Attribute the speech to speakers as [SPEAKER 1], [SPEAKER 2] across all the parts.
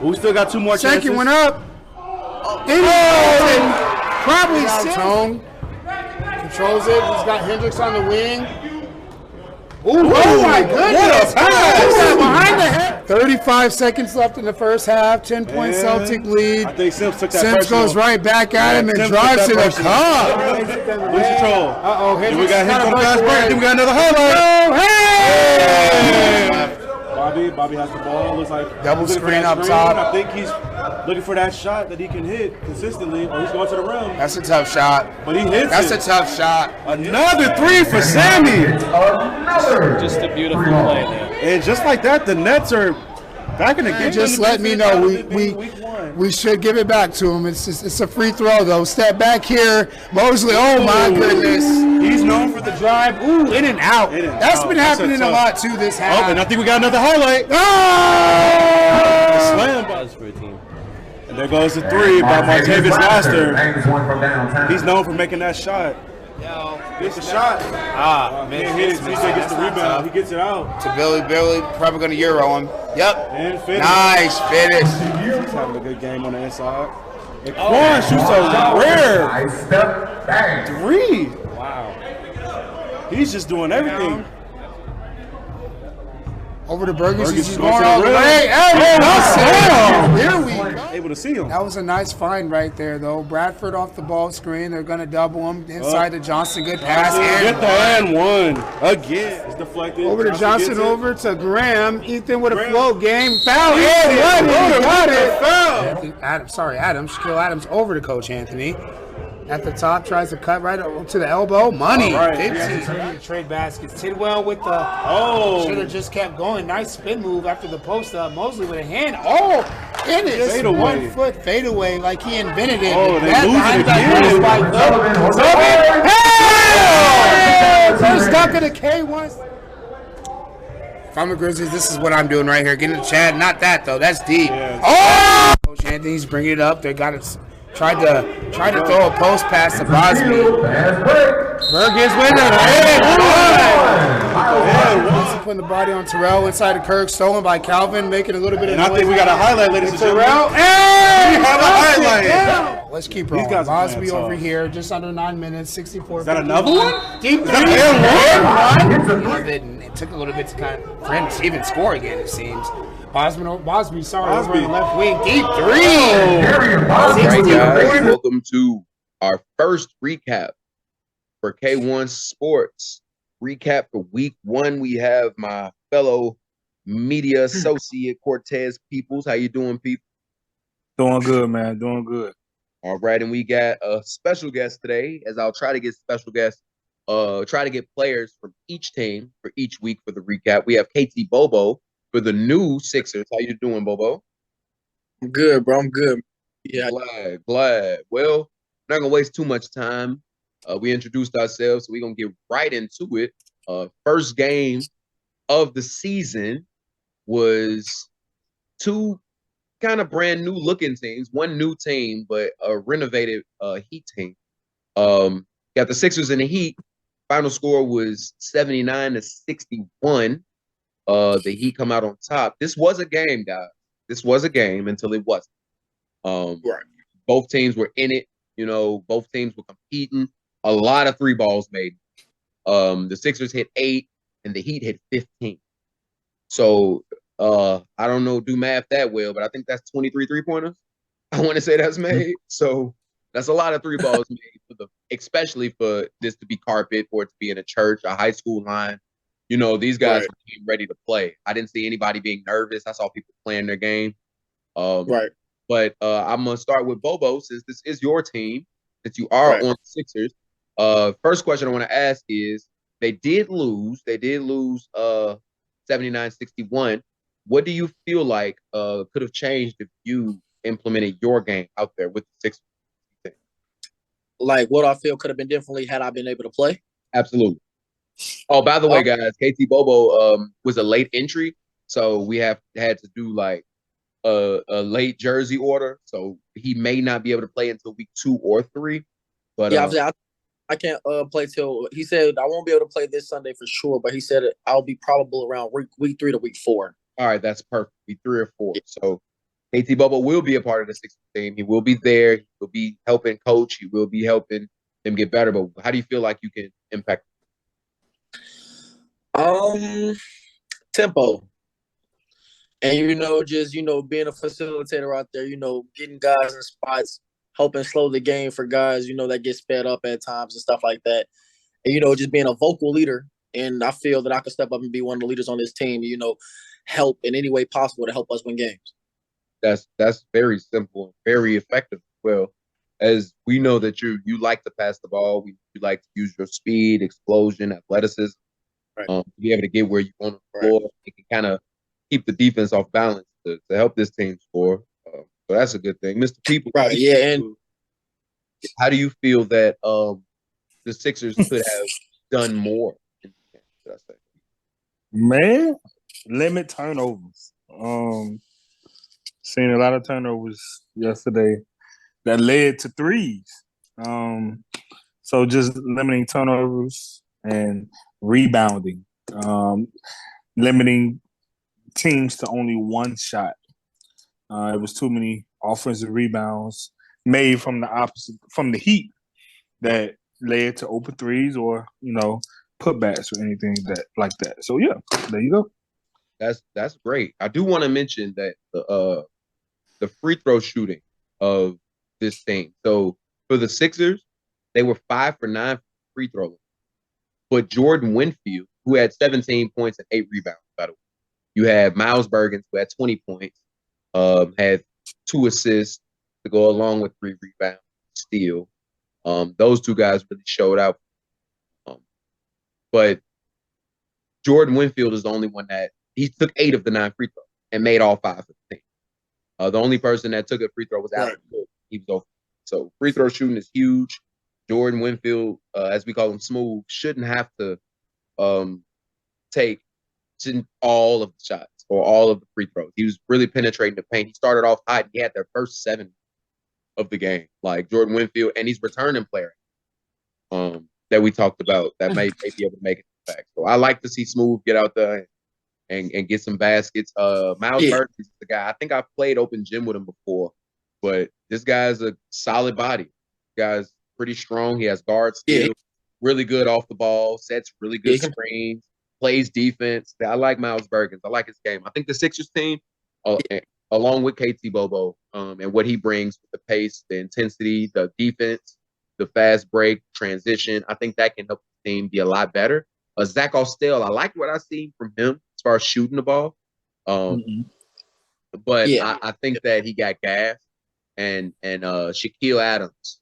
[SPEAKER 1] We still got 2 more chances.
[SPEAKER 2] Second one up. Probably Tone. Controls it. He's got Hendricks on the wing. Ooh, oh my goodness! Behind the head. 35 seconds left in the first half. 10-point Celtic lead.
[SPEAKER 1] I think Sims took that.
[SPEAKER 2] Sims goes right back at him and drives to the cup.
[SPEAKER 1] Lose control.
[SPEAKER 2] Uh-oh,
[SPEAKER 1] We got hit from the fast break. Then we got another highlight.
[SPEAKER 2] Hey!
[SPEAKER 1] Bobby has the ball. Looks like
[SPEAKER 2] double screen up top.
[SPEAKER 1] I think he's looking for that shot that he can hit consistently, or he's going to the rim.
[SPEAKER 2] That's a tough shot.
[SPEAKER 1] But he hits
[SPEAKER 2] That's a tough shot.
[SPEAKER 1] Another 3 for Sammy.
[SPEAKER 3] Just a beautiful play there.
[SPEAKER 1] And just like that, the Nets are back in the game.
[SPEAKER 2] Just let me know we should give it back to him. It's a free throw though. Step back here, Mosley. Oh my goodness.
[SPEAKER 1] He's known for the drive.
[SPEAKER 2] Ooh, in and out. That's been happening a lot too this half.
[SPEAKER 1] Oh, and I think we got another highlight.
[SPEAKER 2] Oh!
[SPEAKER 1] Slam
[SPEAKER 3] buzz for a team.
[SPEAKER 1] And there goes the 3 by Martavis Master. He's known for making that shot. Gets the shot. Man, CJ gets the rebound. He gets it out.
[SPEAKER 2] To Billy, probably going to Euro him. Yep.
[SPEAKER 1] And finish.
[SPEAKER 2] Nice finish.
[SPEAKER 1] He's having a good game on the inside. And Quan shoots a rare 3.
[SPEAKER 3] Wow.
[SPEAKER 1] He's just doing everything.
[SPEAKER 2] Over to Burgess. He's going all the way. Here we go.
[SPEAKER 1] Able to see him.
[SPEAKER 2] That was a nice find right there, though. Bradford off the ball screen. They're going to double him inside to Johnson. Good pass.
[SPEAKER 1] Get the and one again. It's deflected.
[SPEAKER 2] Over to Johnson. Over to Graham. Ethan with a float game. Foul. Got it. Adams. Shaquille Adams over to Coach Anthony. At the top, tries to cut right to the elbow. Money. Trade baskets. Tidwell with the. Should have just kept going. Nice spin move after the post up. Mosley with a hand. In it. Just 1 foot fadeaway like he invented it.
[SPEAKER 1] They lose it again.
[SPEAKER 2] First stuck in the K1. If I'm a Grizzlies, this is what I'm doing right here. Getting the Chad. Not that though. That's deep. Coach Anthony's bringing it up. They got it. Tried to throw a post pass to Bosby. Burgess with it. Putting the body on Terrell inside of Kirk. Stolen by Calvin, making a little bit of noise.
[SPEAKER 1] I think we got a highlight, ladies and gentlemen.
[SPEAKER 2] Terrell.
[SPEAKER 1] Hey! We have a highlight.
[SPEAKER 2] Let's keep rolling. Bosby over here, just under 9 minutes, 64.
[SPEAKER 1] Is that another one?
[SPEAKER 2] Deep three. It took a little bit for him to even score again, it seems. Bosby, over on the left wing, deep 3.
[SPEAKER 4] All right, guys, welcome to our first recap for K1 Sports. Recap for week 1. We have my fellow media associate Cortez Peoples. How you doing, people?
[SPEAKER 1] Doing good, man. Doing good.
[SPEAKER 4] All right, and we got a special guest today, as I'll try to get special guests, try to get players from each team for each week for the recap. We have KT Bobo for the new Sixers. How you doing, Bobo?
[SPEAKER 5] I'm good, bro. I'm good. Yeah.
[SPEAKER 4] Glad. Well, I'm not going to waste too much time. We introduced ourselves, so we're going to get right into it. First game of the season was 2 kind of brand new looking teams. One new team, but a renovated Heat team. Got the Sixers and the Heat. Final score was 79-61. The Heat come out on top. This was a game, guys. This was a game until it wasn't.
[SPEAKER 5] Right.
[SPEAKER 4] Both teams were in it. Both teams were competing. A lot of 3 balls made. The Sixers hit 8 and the Heat hit 15. So I don't know, do math that well, but I think that's 23 3-pointers. I want to say that's made. So that's a lot of 3 balls made especially for this to be carpet or to be in a church, a high school line. These guys were ready to play. I didn't see anybody being nervous. I saw people playing their game.
[SPEAKER 5] Right.
[SPEAKER 4] But I'm going to start with Bobo, since this is your team, that you are on the Sixers. First question I want to ask is, they did lose 79-61. What do you feel like could have changed if you implemented your game out there with the Sixers?
[SPEAKER 5] Like, what I feel could have been differently had I been able to play?
[SPEAKER 4] Absolutely. Oh, by the way, guys, KT Bobo was a late entry, so we had to do like a late jersey order, so he may not be able to play until week 2 or 3. But
[SPEAKER 5] I can't play till, he said I won't be able to play this Sunday for sure, but he said I'll be probable around week 3 to week 4.
[SPEAKER 4] All right, that's perfect. Week 3 or 4. So KT Bubba will be a part of the Sixers team. He will be there. He will be helping coach. He will be helping them get better. But how do you feel like you can impact?
[SPEAKER 5] Tempo. And, just, being a facilitator out there, getting guys in spots, helping slow the game for guys, that get sped up at times and stuff like that. And, just being a vocal leader. And I feel that I could step up and be one of the leaders on this team, help in any way possible to help us win games.
[SPEAKER 4] That's very simple and very effective as well. As we know that you like to pass the ball, you like to use your speed, explosion, athleticism,
[SPEAKER 5] right.
[SPEAKER 4] To be able to get where you want on the floor. It can kind of keep the defense off balance to help this team score. So that's a good thing. Mr. People,
[SPEAKER 5] right? Yeah. And
[SPEAKER 4] how do you feel that the Sixers could have done more? Should I say?
[SPEAKER 6] Man, limit turnovers. Seen a lot of turnovers yesterday that led to threes. So just limiting turnovers and rebounding, limiting teams to only one shot. It was too many offensive rebounds made from the Heat that led to open threes or, putbacks or anything like that. So yeah, there you go.
[SPEAKER 4] That's great. I do want to mention that the free throw shooting of this team. So for the Sixers, they were 5 for 9 free throw. But Jordan Winfield, who had 17 points and 8 rebounds, by the way. You have Miles Bergens, who had 20 points, had 2 assists to go along with 3 rebounds, steal. Those 2 guys really showed out. But Jordan Winfield is the only one that he took 8 of the 9 free throws and made all 5 of the team. The only person that took a free throw was Allen. Right. He was open. So free throw shooting is huge. Jordan Winfield, as we call him, Smooth, shouldn't have to take all of the shots or all of the free throws. He was really penetrating the paint. He started off hot. He had their first 7 of the game, like Jordan Winfield, and he's returning player that we talked about that may be able to make it back. So I like to see Smooth get out there and get some baskets. Miles Burton is the guy. I think I've played open gym with him before, but this guy's a solid body. This guy's pretty strong. He has guard skill, really good off the ball, sets really good screens, plays defense. I like Miles Bergens. I like his game. I think the Sixers team, along with KT Bobo, and what he brings with the pace, the intensity, the defense, the fast break, transition, I think that can help the team be a lot better. Zach Ostell, I like what I see from him as far as shooting the ball. But I think that he got gas. And Shaquille Adams,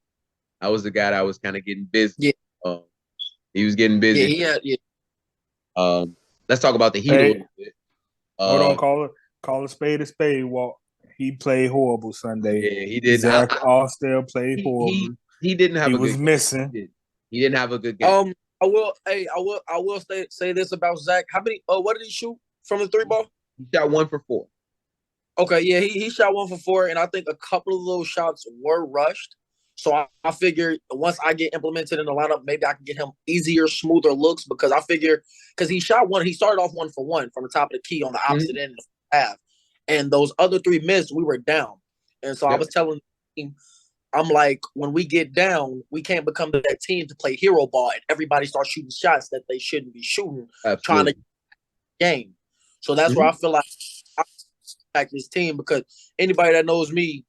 [SPEAKER 4] I was the guy that was kind of getting busy. He was getting busy. Let's talk about the Heat a little bit.
[SPEAKER 6] Hold on, call a spade, Walt. He played horrible Sunday.
[SPEAKER 4] Yeah, he did.
[SPEAKER 6] Zach Ostell played horrible.
[SPEAKER 4] He didn't have.
[SPEAKER 6] He was missing.
[SPEAKER 4] He didn't have a good game.
[SPEAKER 5] I will say this about Zach. How many? What did he shoot from the 3 ball?
[SPEAKER 4] He shot 1 for 4.
[SPEAKER 5] Okay, yeah, he shot 1 for 4, and I think a couple of those shots were rushed. So I figured once I get implemented in the lineup, maybe I can get him easier, smoother looks because I figure because he shot 1, he started off 1 for 1 from the top of the key on the opposite end of the half, and those other 3 missed. We were down, and so I was telling him, I'm like, when we get down, we can't become that team to play hero ball and everybody starts shooting shots that they shouldn't be shooting, trying to game. So that's where I feel like I impact this team because anybody that knows me,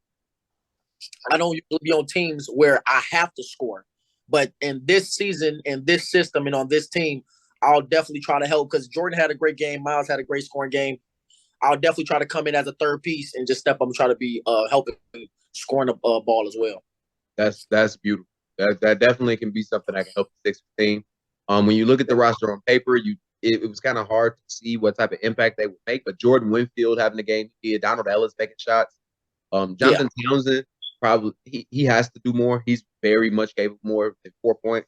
[SPEAKER 5] I don't usually be on teams where I have to score. But in this season, in this system, and on this team, I'll definitely try to help because Jordan had a great game. Miles had a great scoring game. I'll definitely try to come in as a third piece and just step up and try to be helping scoring the ball as well.
[SPEAKER 4] That's beautiful. That definitely can be something that can help the Sixers team. When you look at the roster on paper, it was kind of hard to see what type of impact they would make. But Jordan Winfield having the game he did, Donald Ellis making shots, Jonathan Townsend probably he has to do more. He's very much capable more than 4 points,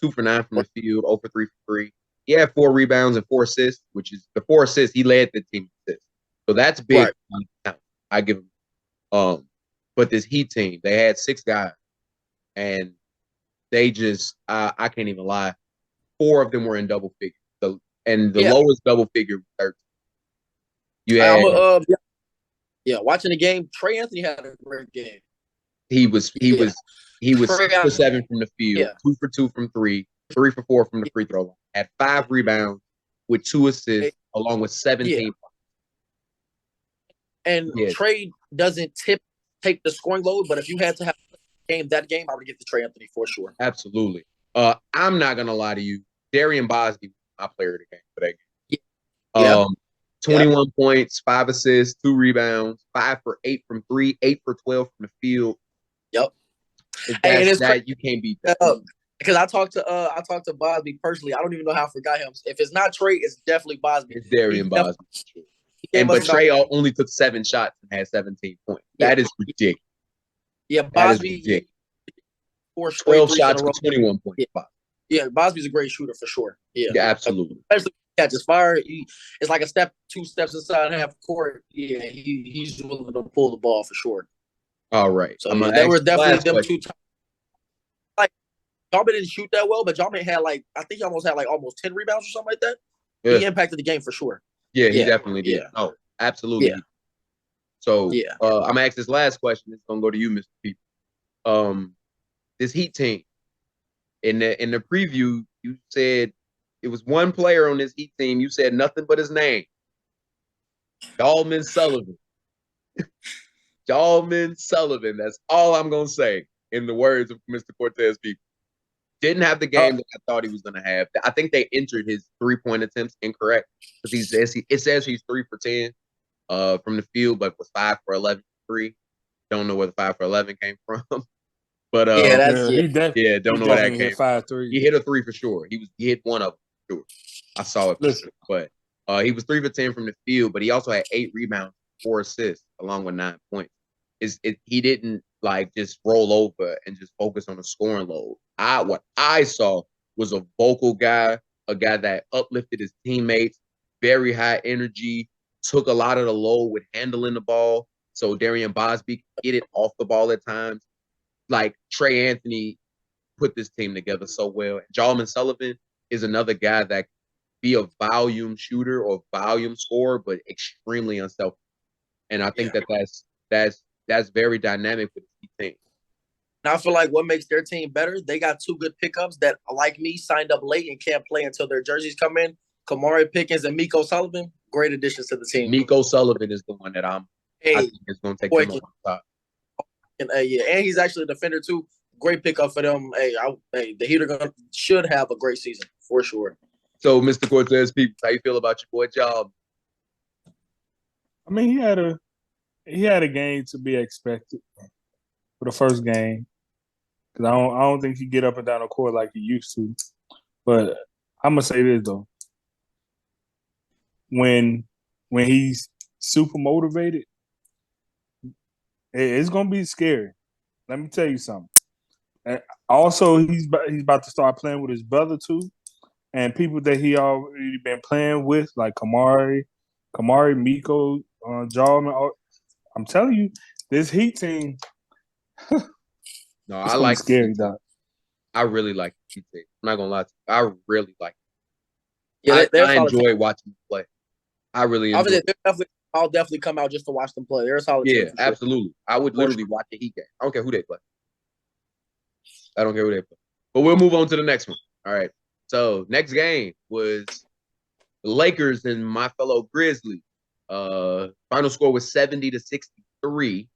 [SPEAKER 4] 2 for 9 from the field, 0 for 3 for 3. He had 4 rebounds and 4 assists, which is the 4 assists he led the team assists. So that's big. Right. I give him. But this Heat team, they had 6 guys, and they just I can't even lie. 4 of them were in double figures. The lowest double figure was 13. You had
[SPEAKER 5] Yeah, watching the game, Trey Anthony had a great game.
[SPEAKER 4] He was 6 for 7 from the field,
[SPEAKER 5] Yeah.
[SPEAKER 4] 2 for 2 from 3, 3 for 4 from the free throw line. Had 5 rebounds with 2 assists, along with 17.
[SPEAKER 5] And Trey doesn't take the scoring load, but if you had to have that game, I would get the Trey Anthony for sure.
[SPEAKER 4] Absolutely. I'm not gonna lie to you. Darian Bosby was my player of the game for that game. 21 points, 5 assists, 2 rebounds, 5 for 8 from 3, 8 for 12 from the field.
[SPEAKER 5] Yep.
[SPEAKER 4] That you can't beat that.
[SPEAKER 5] Because I talked to Bosby personally. I don't even know how I forgot him. If it's not Trey, it's definitely Bosby.
[SPEAKER 4] It's Darian Bosby. But Trey only took 7 shots and had 17 points. That is ridiculous.
[SPEAKER 5] Yeah, Bosby.
[SPEAKER 4] 12 shots for 21 points.
[SPEAKER 5] Yeah, Bosby's a great shooter for sure. Yeah,
[SPEAKER 4] absolutely.
[SPEAKER 5] Especially catches fire. It's like 2 steps inside half court. Yeah, he's willing to pull the ball for sure.
[SPEAKER 4] All right.
[SPEAKER 5] So they were definitely them 2 times. Like Jawman didn't shoot that well, but Jawman had I think he almost had almost 10 rebounds or something like that. Yeah. He impacted the game for sure.
[SPEAKER 4] Yeah, he definitely did.
[SPEAKER 5] Yeah.
[SPEAKER 4] Oh, absolutely. Yeah. So I'm gonna ask this last question. It's gonna go to you, Mr. People. This Heat team. In the preview, you said it was one player on this Heat team. You said nothing but his name. Jawman Sullivan. Jawman Sullivan. That's all I'm gonna say in the words of Mr. Cortez People. Didn't have the game that I thought he was gonna have. I think they entered his 3-point attempts incorrect because it says he's 3 for 10 from the field, but was 5 for 11 3. Don't know where the 5 for 11 came from. But don't know where that came from. He hit a 3 for sure. He hit one of them for sure. I saw it for sure. But he was 3 for 10 from the field, but he also had 8 rebounds, 4 assists, along with 9 points. He didn't just roll over and just focus on the scoring load. What I saw was a vocal guy, a guy that uplifted his teammates, very high energy, took a lot of the load with handling the ball. So Darian Bosby could get it off the ball at times. Trey Anthony put this team together so well. And Jawman Sullivan is another guy that can be a volume shooter or volume scorer, but extremely unselfish. And I think that's very dynamic with the team.
[SPEAKER 5] And I feel like what makes their team better, they got 2 good pickups that, like me, signed up late and can't play until their jerseys come in. Kamari Pickens and Miko Sullivan, great additions to the team.
[SPEAKER 4] Miko Sullivan is the one that I think is going to take them on top.
[SPEAKER 5] And he's actually a defender too. Great pickup for them. The Heat should have a great season for sure.
[SPEAKER 4] So, Mr. Cortez, People, how you feel about your boy Job?
[SPEAKER 6] I mean, he had a game to be expected for the first game. Because I don't think he get up and down the court like he used to. But I'm gonna say this though. When he's super motivated, it's gonna be scary. Let me tell you something. And also, he's about to start playing with his brother too, and people that he already been playing with, like Kamari, Miko, Jawman. I'm telling you, this Heat team.
[SPEAKER 4] No, I like
[SPEAKER 6] scary dog.
[SPEAKER 4] I really like the Heat team. I'm not gonna lie to you. I really like it. Yeah, I enjoy watching them play. I really enjoy.
[SPEAKER 5] I'll definitely come out just to watch them play. They're a solid team.
[SPEAKER 4] Yeah, absolutely. I would literally watch the Heat game. I don't care who they play. But we'll move on to the next one. All right. So next game was the Lakers and my fellow Grizzlies. Final score was 70-63.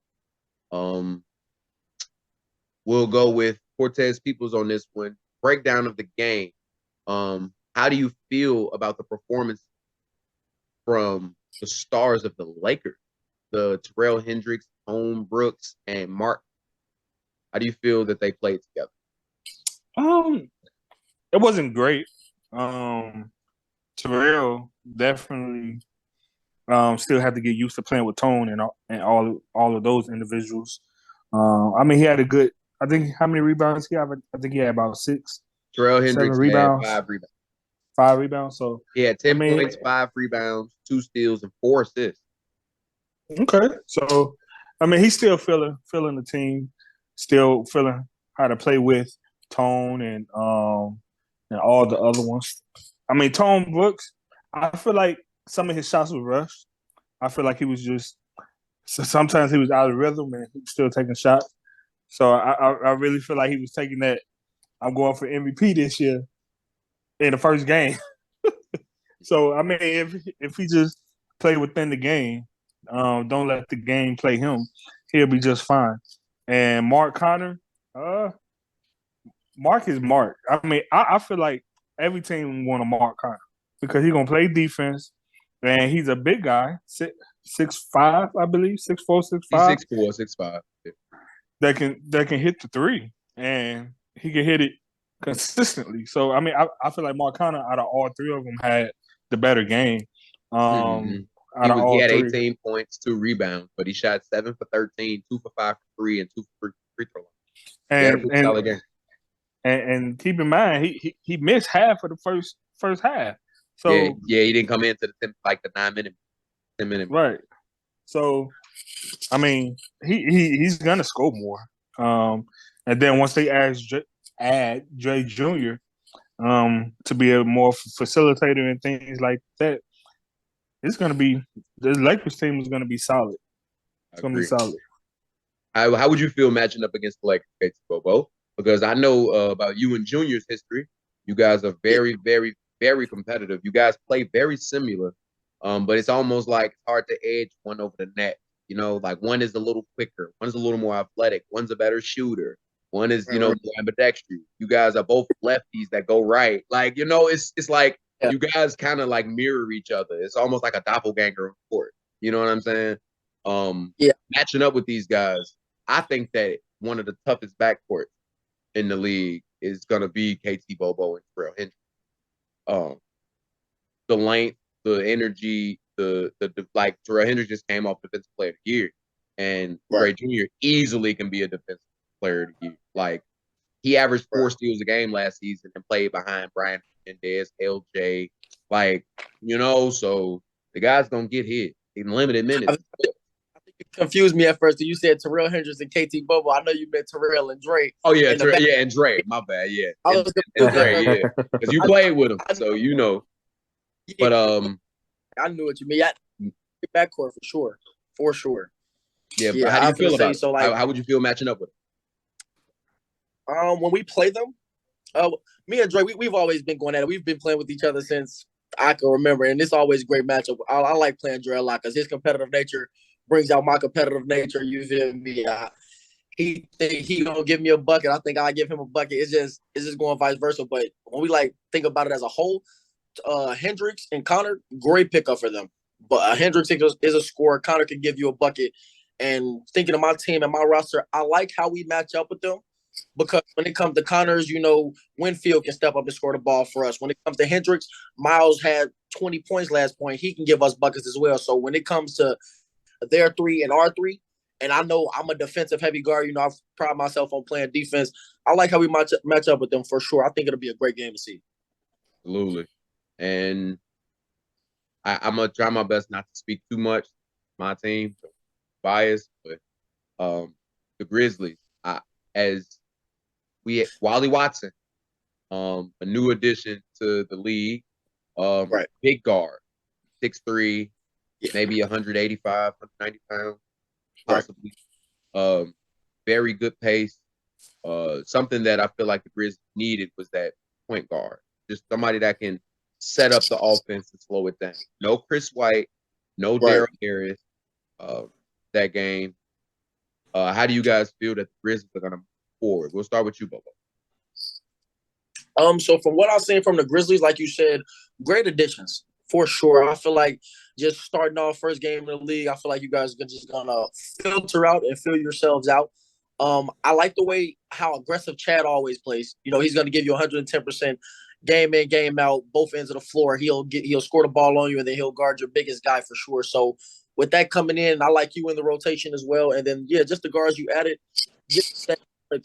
[SPEAKER 4] We'll go with Cortez Peoples on this one. Breakdown of the game. How do you feel about the performance from the stars of the Lakers, the Terrell Hendricks, Tone Brooks, and Mark? How do you feel that they played together?
[SPEAKER 6] It wasn't great. Terrell definitely still had to get used to playing with Tone and all of those individuals. I mean, he had a good. I think how many rebounds he had? I think he had about 6.
[SPEAKER 4] Terrell Hendricks had 5 rebounds.
[SPEAKER 6] 5 rebounds. So
[SPEAKER 4] he had 10 points, 5 rebounds, 2 steals, and 4 assists.
[SPEAKER 6] Okay, so I mean, he's still feeling the team, still feeling how to play with Tone and all the other ones. I mean, Tone Brooks, I feel like some of his shots were rushed. I feel like he was just So sometimes he was out of rhythm and he was still taking shots. So I really feel like he was taking that. I'm going for MVP this year in the first game. So I mean, if he just play within the game, don't let the game play him, he'll be just fine. And Mark Connor, Mark is Mark. I mean, I feel like every team want to Mark Connor because he's gonna play defense, and he's a big guy, 6'5", I believe, 6'4", 6'5".
[SPEAKER 4] He's 6'4", 6'5". Yeah.
[SPEAKER 6] That can hit the three, and he can hit it consistently. So I mean, I feel like Mark Connor out of all three of them had the better game.
[SPEAKER 4] He had 18 points, 2 rebounds, but he shot 7 for 13, 2 for 5 for 3, and 2 for free throw line.
[SPEAKER 6] And keep in mind, he missed half of the first half. So
[SPEAKER 4] he didn't come into the 9-minute, 10-minute.
[SPEAKER 6] Right. So, I mean, he's gonna score more. And then once they add Dre Jr. To be a more facilitator and things like that, it's gonna be the Lakers team is gonna be solid. It's gonna be solid.
[SPEAKER 4] How would you feel matching up against the Lakers, KT Bobo? Because I know about you and Junior's history. You guys are very, very, very competitive. You guys play very similar, but it's almost like it's hard to edge one over the net. You know, like one is a little quicker, one's a little more athletic, one's a better shooter, one is more ambidextrous. You guys are both lefties that go right. Like, you know, it's like you guys kind of like mirror each other. It's almost like a doppelganger on court. You know what I'm saying? Matching up with these guys, I think that one of the toughest backcourts in the league is gonna be KT Bobo and Terrell Hendricks. The length, the energy, the like Terrell Hendricks just came off Defensive Player of the Year, and Dre Jr. easily can be a Defensive Player of the Year. Like he averaged 4 steals a game last season and played behind Brian Hernandez, LJ. Like, you know, so the guy's gonna get hit in limited minutes.
[SPEAKER 5] I think you confused me at first. You said Terrell Hendricks and KT Bobo. I know you meant Terrell and Dre.
[SPEAKER 4] Oh yeah, and Dre. My bad. Yeah, and Dre. Yeah, because you played with him, so you know. But
[SPEAKER 5] I knew what you mean. Backcourt for sure.
[SPEAKER 4] Yeah, but how do you feel about it? So, like, how would you feel matching up with
[SPEAKER 5] them? When we play them, me and Dre, we've always been going at it. We've been playing with each other since I can remember, and it's always a great matchup. I like playing Dre a lot because his competitive nature brings out my competitive nature. You feel me? He think he gonna give me a bucket. I think I give him a bucket. It's just going vice versa. But when we like think about it as a whole, Hendricks and Connor, great pickup for them. But Hendricks is a scorer. Connor can give you a bucket. And thinking of my team and my roster, I like how we match up with them because when it comes to Connors, you know, Winfield can step up and score the ball for us. When it comes to Hendricks, Miles had 20 points last point. He can give us buckets as well. So when it comes to their 3 and our 3, and I know I'm a defensive heavy guard, you know, I pride myself on playing defense. I like how we match up with them for sure. I think it'll be a great game to see.
[SPEAKER 4] Absolutely. And I'm gonna try my best not to speak too much. My team, biased, but the Grizzlies, Wally Watson, a new addition to the league, big guard, 6'3", maybe 185, 190 pounds, possibly. Very good pace. Something that I feel like the Grizzlies needed was that point guard, just somebody that can set up the offense and slow it down. No Chris White, no Daryl Harris. That game. How do you guys feel that the Grizzlies are going to move forward? We'll start with you, Bobo.
[SPEAKER 5] So from what I've seen from the Grizzlies, like you said, great additions for sure. I feel like just starting off first game in the league, I feel like you guys are just going to filter out and fill yourselves out. I like the way how aggressive Chad always plays. You know, he's going to give you 110% game in, game out, both ends of the floor. He'll score the ball on you, and then he'll guard your biggest guy for sure. So with that coming in, I like you in the rotation as well. And then, just the guards you added, just that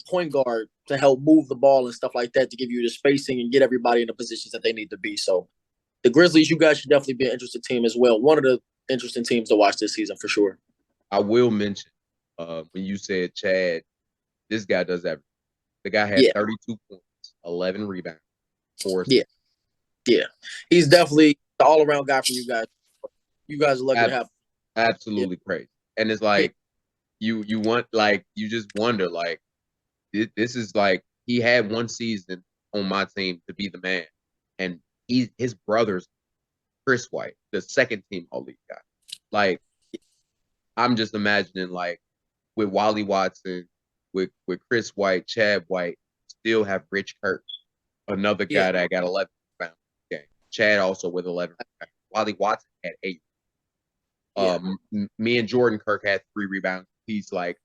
[SPEAKER 5] point guard to help move the ball and stuff like that to give you the spacing and get everybody in the positions that they need to be. So the Grizzlies, you guys should definitely be an interesting team as well. One of the interesting teams to watch this season for sure.
[SPEAKER 4] I will mention when you said Chad, this guy does everything. The guy had 32 points, 11 rebounds, 4 assists.
[SPEAKER 5] Yeah. He's definitely the all-around guy for you guys. You guys are lucky to have him.
[SPEAKER 4] Absolutely crazy. and it's like you want like you just wonder like this is like he had one season on my team to be the man, and his brother's Chris White, the second team All League guy. Like I'm just imagining like with Wally Watson, with Chris White, Chad White, still have Rich Kirk, another guy that got 11 rebounds a game. Chad also with 11 rebounds. Wally Watson had 8. Me and Jordan Kirk had 3 rebounds. He's like,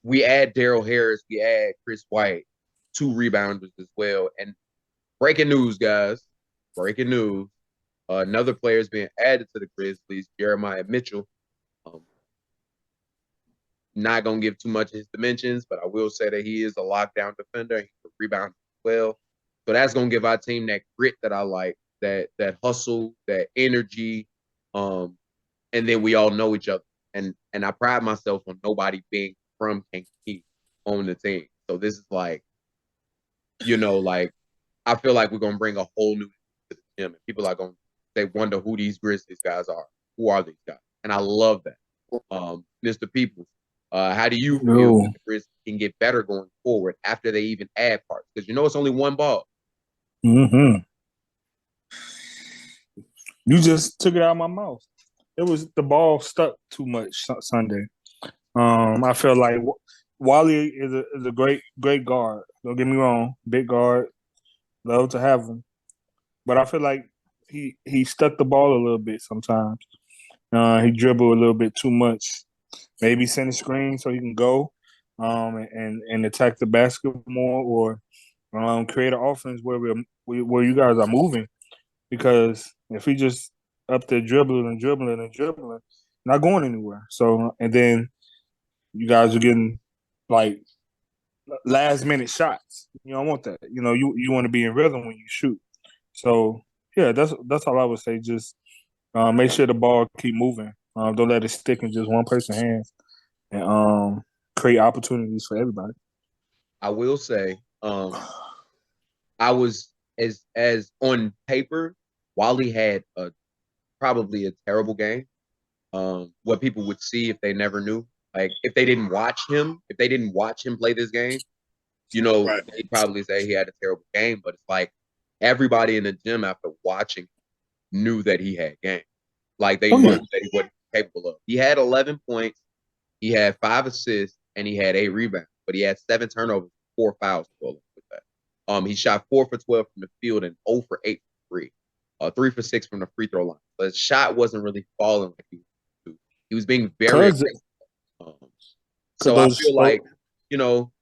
[SPEAKER 4] we add Daryl Harris, we add Chris White, 2 rebounders as well. And breaking news, guys, breaking news. Another player is being added to the Grizzlies, Jeremiah Mitchell. Not going to give too much of his dimensions, but I will say that he is a lockdown defender. He can rebound as well. So that's going to give our team that grit that I like, that hustle, that energy. And then we all know each other. And I pride myself on nobody being from Kankakee on the team. So this is like, like I feel like we're going to bring a whole new to the gym. And people are going to wonder who these Grizzlies guys are. Who are these guys? And I love that. Mr. Peoples, how do you feel that the Grizzlies can get better going forward after they even add parts? Because it's only one ball.
[SPEAKER 6] Mm-hmm. You just took it out of my mouth. It was the ball stuck too much Sunday. I feel like Wally is a great guard. Don't get me wrong, big guard, love to have him. But I feel like he stuck the ball a little bit sometimes. He dribbled a little bit too much. Maybe send a screen so he can go and attack the basket more, or create an offense where you guys are moving. Because if he just up there dribbling, not going anywhere. So and then you guys are getting like last minute shots. You don't want that. You want to be in rhythm when you shoot. So yeah, that's all I would say. Just make sure the ball keep moving. Don't let it stick in just one person's hands, and create opportunities for everybody.
[SPEAKER 4] I will say, I was as on paper, Wally had probably a terrible game. What people would see if they never knew, like if they didn't watch him play this game, they'd probably say he had a terrible game. But it's like everybody in the gym after watching knew that he had game. Like they knew that he wasn't capable of. He had 11 points, he had 5 assists, and he had 8 rebounds. But he had 7 turnovers, 4 fouls with that. He shot 4 for 12 from the field and 0 for 8 from 3. 3 for 6 from the free throw line. But his shot wasn't really falling like he was. He was being very aggressive. So I feel like,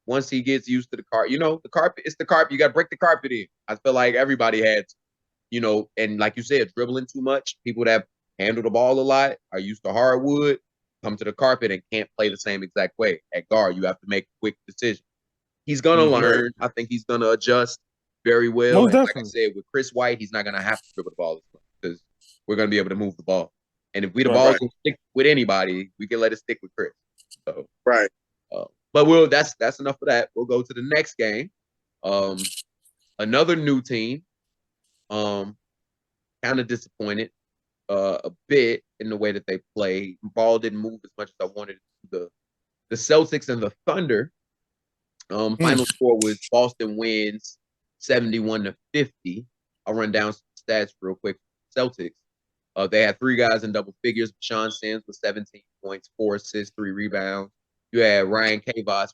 [SPEAKER 4] once he gets used to the carpet, the carpet, it's the carpet. You got to break the carpet in. I feel like everybody had, and like you said, dribbling too much. People that handle the ball a lot, are used to hardwood, come to the carpet and can't play the same exact way. At guard, you have to make quick decisions. He's going to learn. I think he's going to adjust very well. And like I said, with Chris White, he's not going to have to dribble the ball as much because we're going to be able to move the ball. And if the ball can stick with anybody, we can let it stick with Chris. So but that's enough of that. We'll go to the next game. Another new team. Kind of disappointed a bit in the way that they played. Ball didn't move as much as I wanted it to. The Celtics and the Thunder. Final score was Boston wins 71-50. I'll run down some stats real quick. Celtics. They had 3 guys in double figures. Sean Sims with 17 points, 4 assists, 3 rebounds. You had Ryan Kavos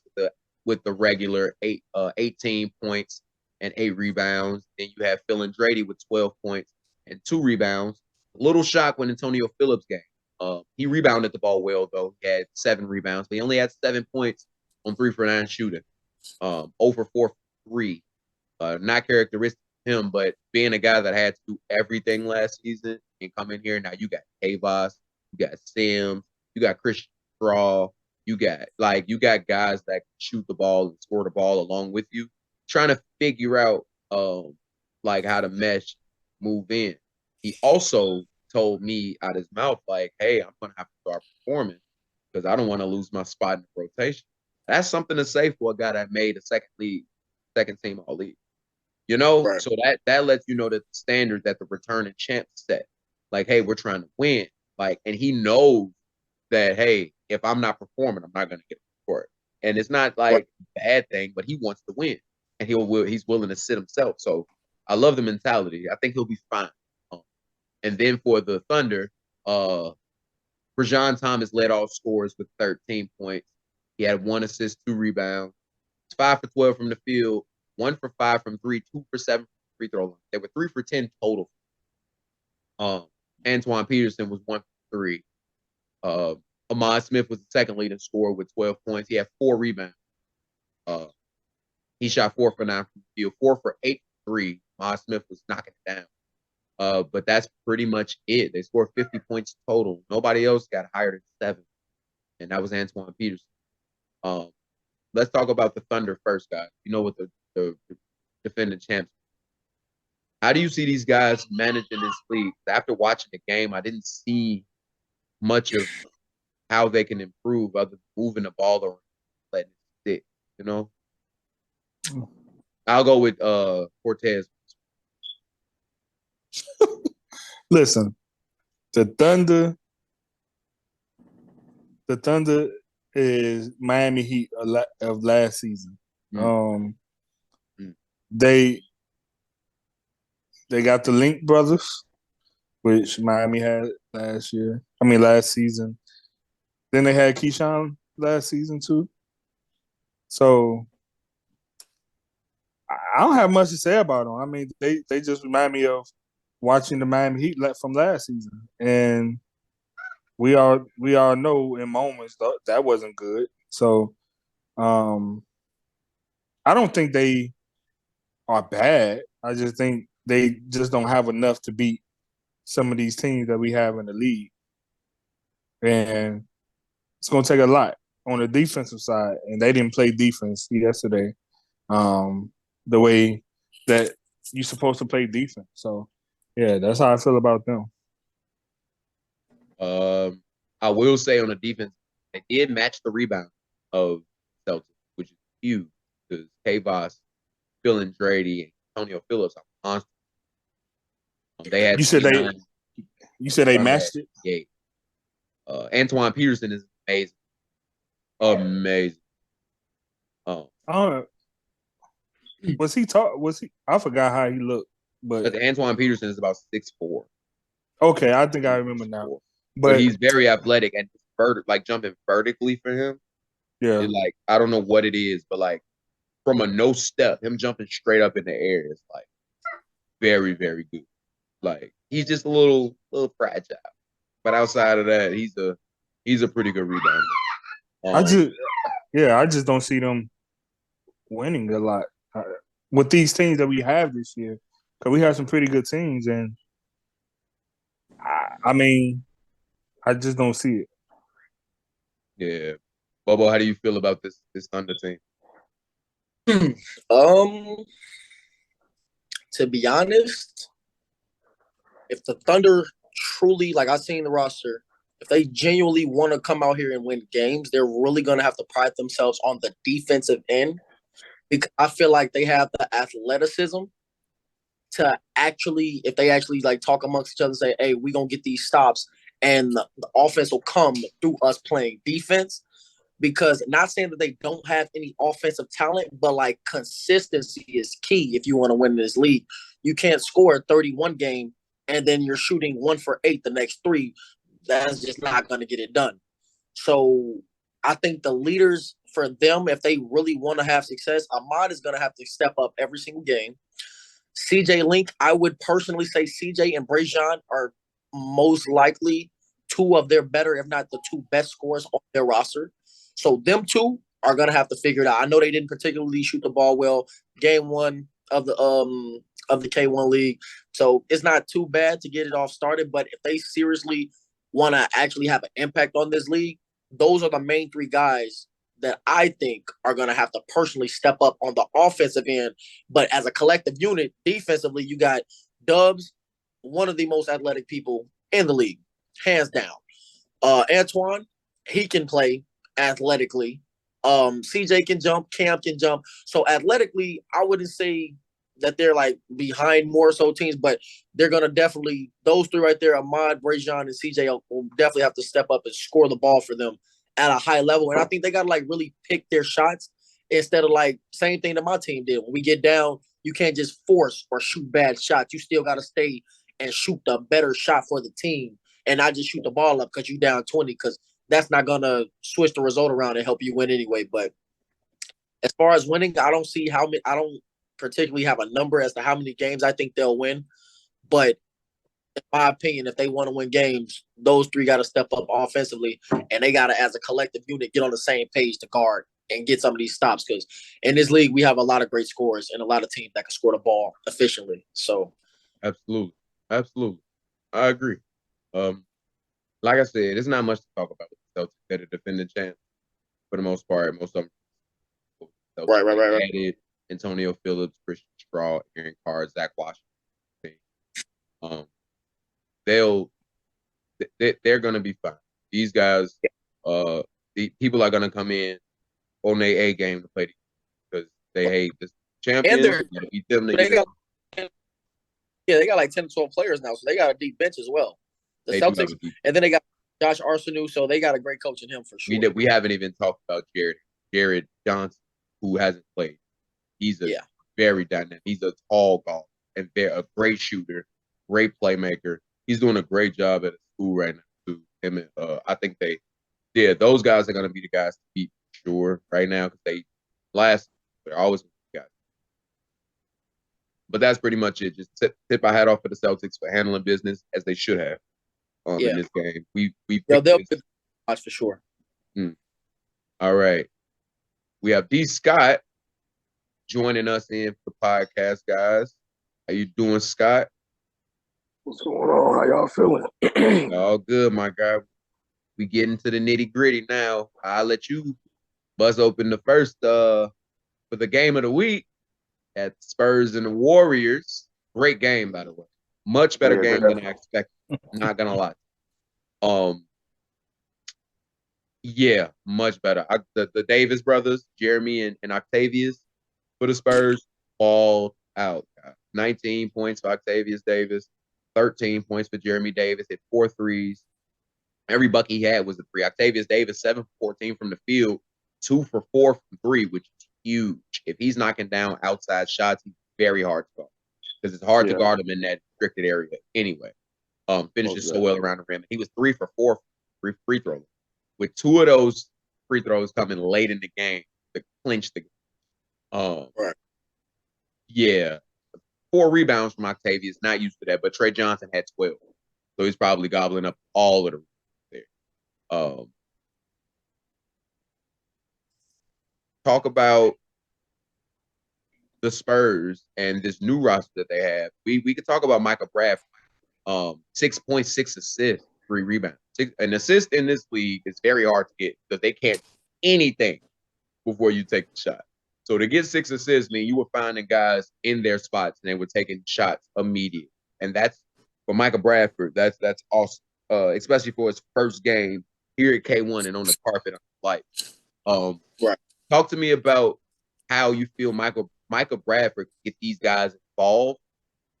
[SPEAKER 4] with the regular 18 points and 8 rebounds. Then you had Phil Andrade with 12 points and 2 rebounds. A little shock when Antonio Phillips game. He rebounded the ball well, though. He had 7 rebounds, but he only had 7 points on 3 for 9 shooting. 0 for 4 for 3. Not characteristic of him, but being a guy that had to do everything last season and come in here. Now you got Kavos, you got Sims, you got Christian Straw, you got guys that can shoot the ball and score the ball along with you. Trying to figure out how to mesh, move in. He also told me out his mouth, like, hey, I'm gonna have to start performing because I don't want to lose my spot in the rotation. That's something to say for a guy that made a second team all league. So that lets you know that the standard that the returning champ set. Like, hey, we're trying to win. Like, and he knows that, hey, if I'm not performing, I'm not going to get a report. And it's not like a bad thing, but he wants to win, and he's willing to sit himself. So I love the mentality. I think he'll be fine. And then for the Thunder, Rajon Thomas led all scorers with 13 points. He had 1 assist, 2 rebounds. 5 for 12 from the field, 1 for 5 from 3, 2 for 7 from free throw line. They were 3 for 10 total. Antoine Peterson was 1 for 3. Ahmad Smith was the second leading scorer with 12 points. He had 4 rebounds. He shot 4 for 9 from the field, 4 for 8 from 3. Ahmad Smith was knocking it down. But that's pretty much it. They scored 50 points total. Nobody else got higher than 7. And that was Antoine Peterson. Let's talk about the Thunder first, guys. You know what the defending champs. How do you see these guys managing this league? After watching the game, I didn't see much of how they can improve other than moving the ball or letting it sit, you know? I'll go with Cortez.
[SPEAKER 6] Listen, the Thunder is Miami Heat of last season. They got the Link brothers, which Miami had last season. Then they had Keyshawn last season too. So I don't have much to say about them. I mean, they just remind me of watching the Miami Heat from last season, and we all know in moments that wasn't good. So I don't think they are bad. I just think they just don't have enough to beat some of these teams that we have in the league, and it's going to take a lot on the defensive side. And they didn't play defense yesterday the way that you're supposed to play defense. So yeah, that's how I feel about them.
[SPEAKER 4] I will say on the defense, they did match the rebound of Celtics, which is huge because K-Voss, Phil Andrade, and Antonio Phillips are monsters. They had
[SPEAKER 6] you said they matched it?
[SPEAKER 4] Yeah. Antoine Peterson is amazing. Amazing.
[SPEAKER 6] Was he I forgot how he looked. But
[SPEAKER 4] Antoine Peterson is about 6'4".
[SPEAKER 6] Okay, I think I remember now.
[SPEAKER 4] But he's very athletic and jumping vertically for him.
[SPEAKER 6] Yeah.
[SPEAKER 4] Like, I don't know what it is, but like from a no step, him jumping straight up in the air is like very, very good. Like, he's just a little fragile. But outside of that, he's a pretty good rebounder.
[SPEAKER 6] I just don't see them winning a lot with these teams that we have this year. Because we have some pretty good teams, and I mean, I just don't see it.
[SPEAKER 4] Yeah. Bobo, how do you feel about this Thunder team?
[SPEAKER 5] To be honest, if the Thunder truly, like I've seen the roster, if they genuinely want to come out here and win games, they're really going to have to pride themselves on the defensive end. Because I feel like they have the athleticism to actually, if they actually like talk amongst each other and say, hey, we're going to get these stops, and the offense will come through us playing defense. Because not saying that they don't have any offensive talent, but like consistency is key if you want to win this league. You can't score a 31 game and then you're shooting 1 for 8 the next 3. That's just not going to get it done. So I think the leaders for them, if they really want to have success, Ahmad is going to have to step up every single game. CJ Link, I would personally say CJ and Brajan are most likely 2 of their better, if not the 2 best scorers on their roster. So them 2 are going to have to figure it out. I know they didn't particularly shoot the ball well game 1 of the K1 league. So it's not too bad to get it off started. But if they seriously want to actually have an impact on this league, those are the main 3 guys that I think are going to have to personally step up on the offensive end. But as a collective unit, defensively, you got Dubs, one of the most athletic people in the league, hands down. Antoine, he can play athletically. CJ can jump, Cam can jump. So athletically, I wouldn't say that they're like behind more so teams, but they're gonna definitely those three right there, Ahmad, Brazion, and CJ will definitely have to step up and score the ball for them at a high level. And I think they gotta like really pick their shots instead of like same thing that my team did. When we get down, you can't just force or shoot bad shots. You still gotta stay and shoot the better shot for the team and not just shoot the ball up because you down 20, because that's not gonna switch the result around and help you win anyway. But as far as winning, I don't see how many. I don't particularly have a number as to how many games I think they'll win. But in my opinion, if they want to win games, those three got to step up offensively, and they got to, as a collective unit, get on the same page to guard and get some of these stops. Because in this league, we have a lot of great scorers and a lot of teams that can score the ball efficiently. So,
[SPEAKER 4] absolutely, I agree. Like I said, there's not much to talk about with the Celtics. They're the defending champs for the most part. Most of them.
[SPEAKER 5] Right.
[SPEAKER 4] Added Antonio Phillips, Christian Straw, Aaron Carr, Zach Washington. They're going to be fine. These guys, the people are going to come in on their A game to play because they hate the champions.
[SPEAKER 5] And they got like 10 to 12 players now, so they got a deep bench as well. The Celtics, and then they got Josh Arsenault, so they got a great coach in him for sure.
[SPEAKER 4] We haven't even talked about Jared Johnson, who hasn't played. He's a very dynamic. He's a tall guard and they're a great shooter, great playmaker. He's doing a great job at school right now too. Him, I think those guys are going to be the guys to beat for sure right now because they're always guys. But that's pretty much it. Just tip my hat off for the Celtics for handling business as they should have in this game. They'll
[SPEAKER 5] watch for sure.
[SPEAKER 4] All right. We have D. Scott joining us in for the podcast, guys. How you doing, Scott?
[SPEAKER 7] What's going on? How y'all feeling?
[SPEAKER 4] All good, my guy. We getting to the nitty-gritty now. I'll let you buzz open the first for the game of the week at Spurs and the Warriors. Great game, by the way. Much better game than I expected. Not gonna lie. Yeah, much better. The Davis brothers, Jeremy and Octavius, for the Spurs, balled out. 19 points for Octavius Davis, 13 points for Jeremy Davis, hit 4 threes. Every bucket he had was a three. Octavius Davis, 7 for 14 from the field, 2 for 4 from 3, which is huge. If he's knocking down outside shots, he's very hard to guard because it's hard to guard him in that restricted area anyway. Finishes so well around the rim. He was 3 for 4 free throws, with 2 of those free throws coming late in the game to clinch the game. Yeah. 4 rebounds from Octavius, not used to that, but Trey Johnson had 12. So he's probably gobbling up all of the there. Talk about the Spurs and this new roster that they have. We could talk about Micah Bradford. 6.6 assists, 3 rebounds. An assist in this league is very hard to get because they can't do anything before you take the shot. So to get 6 assists mean you were finding guys in their spots and they were taking shots immediately. And that's for Micah Bradford. That's awesome, especially for his first game here at K1 and on the carpet on the light. Talk to me about how you feel Micah Bradford can get these guys involved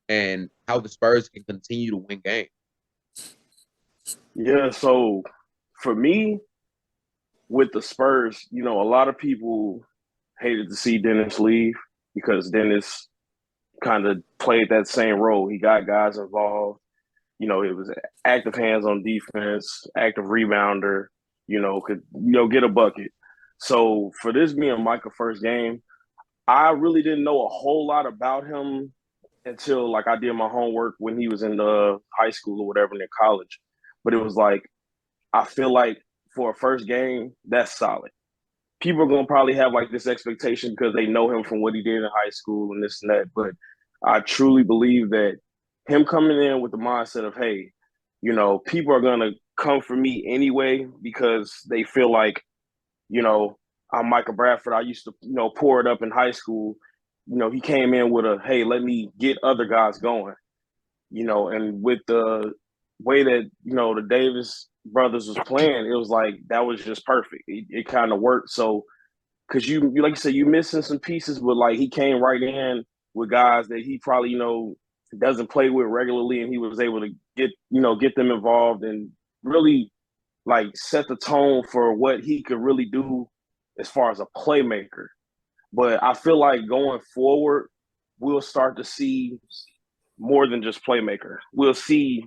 [SPEAKER 4] and how the Spurs can continue to win games.
[SPEAKER 7] Yeah, so for me, with the Spurs, a lot of people hated to see Dennis leave because Dennis kind of played that same role. He got guys involved. It was active hands on defense, active rebounder, could, get a bucket. So for this being Micah's first game, I really didn't know a whole lot about him until I did my homework when he was in the high school or whatever in college. But it was I feel like for a first game, that's solid. People are going to probably have this expectation because they know him from what he did in high school and this and that. But I truly believe that him coming in with the mindset of, hey, people are going to come for me anyway because they feel like, I'm Micah Bradford. I used to, pour it up in high school. He came in with hey, let me get other guys going, and with the way that, the Davis brothers was playing, it was that was just perfect. It kind of worked. So, because you like you said, you missing some pieces, but he came right in with guys that he probably, doesn't play with regularly, and he was able to get them involved and really like set the tone for what he could really do as far as a playmaker. But I feel like going forward, we'll start to see more than just playmaker. We'll see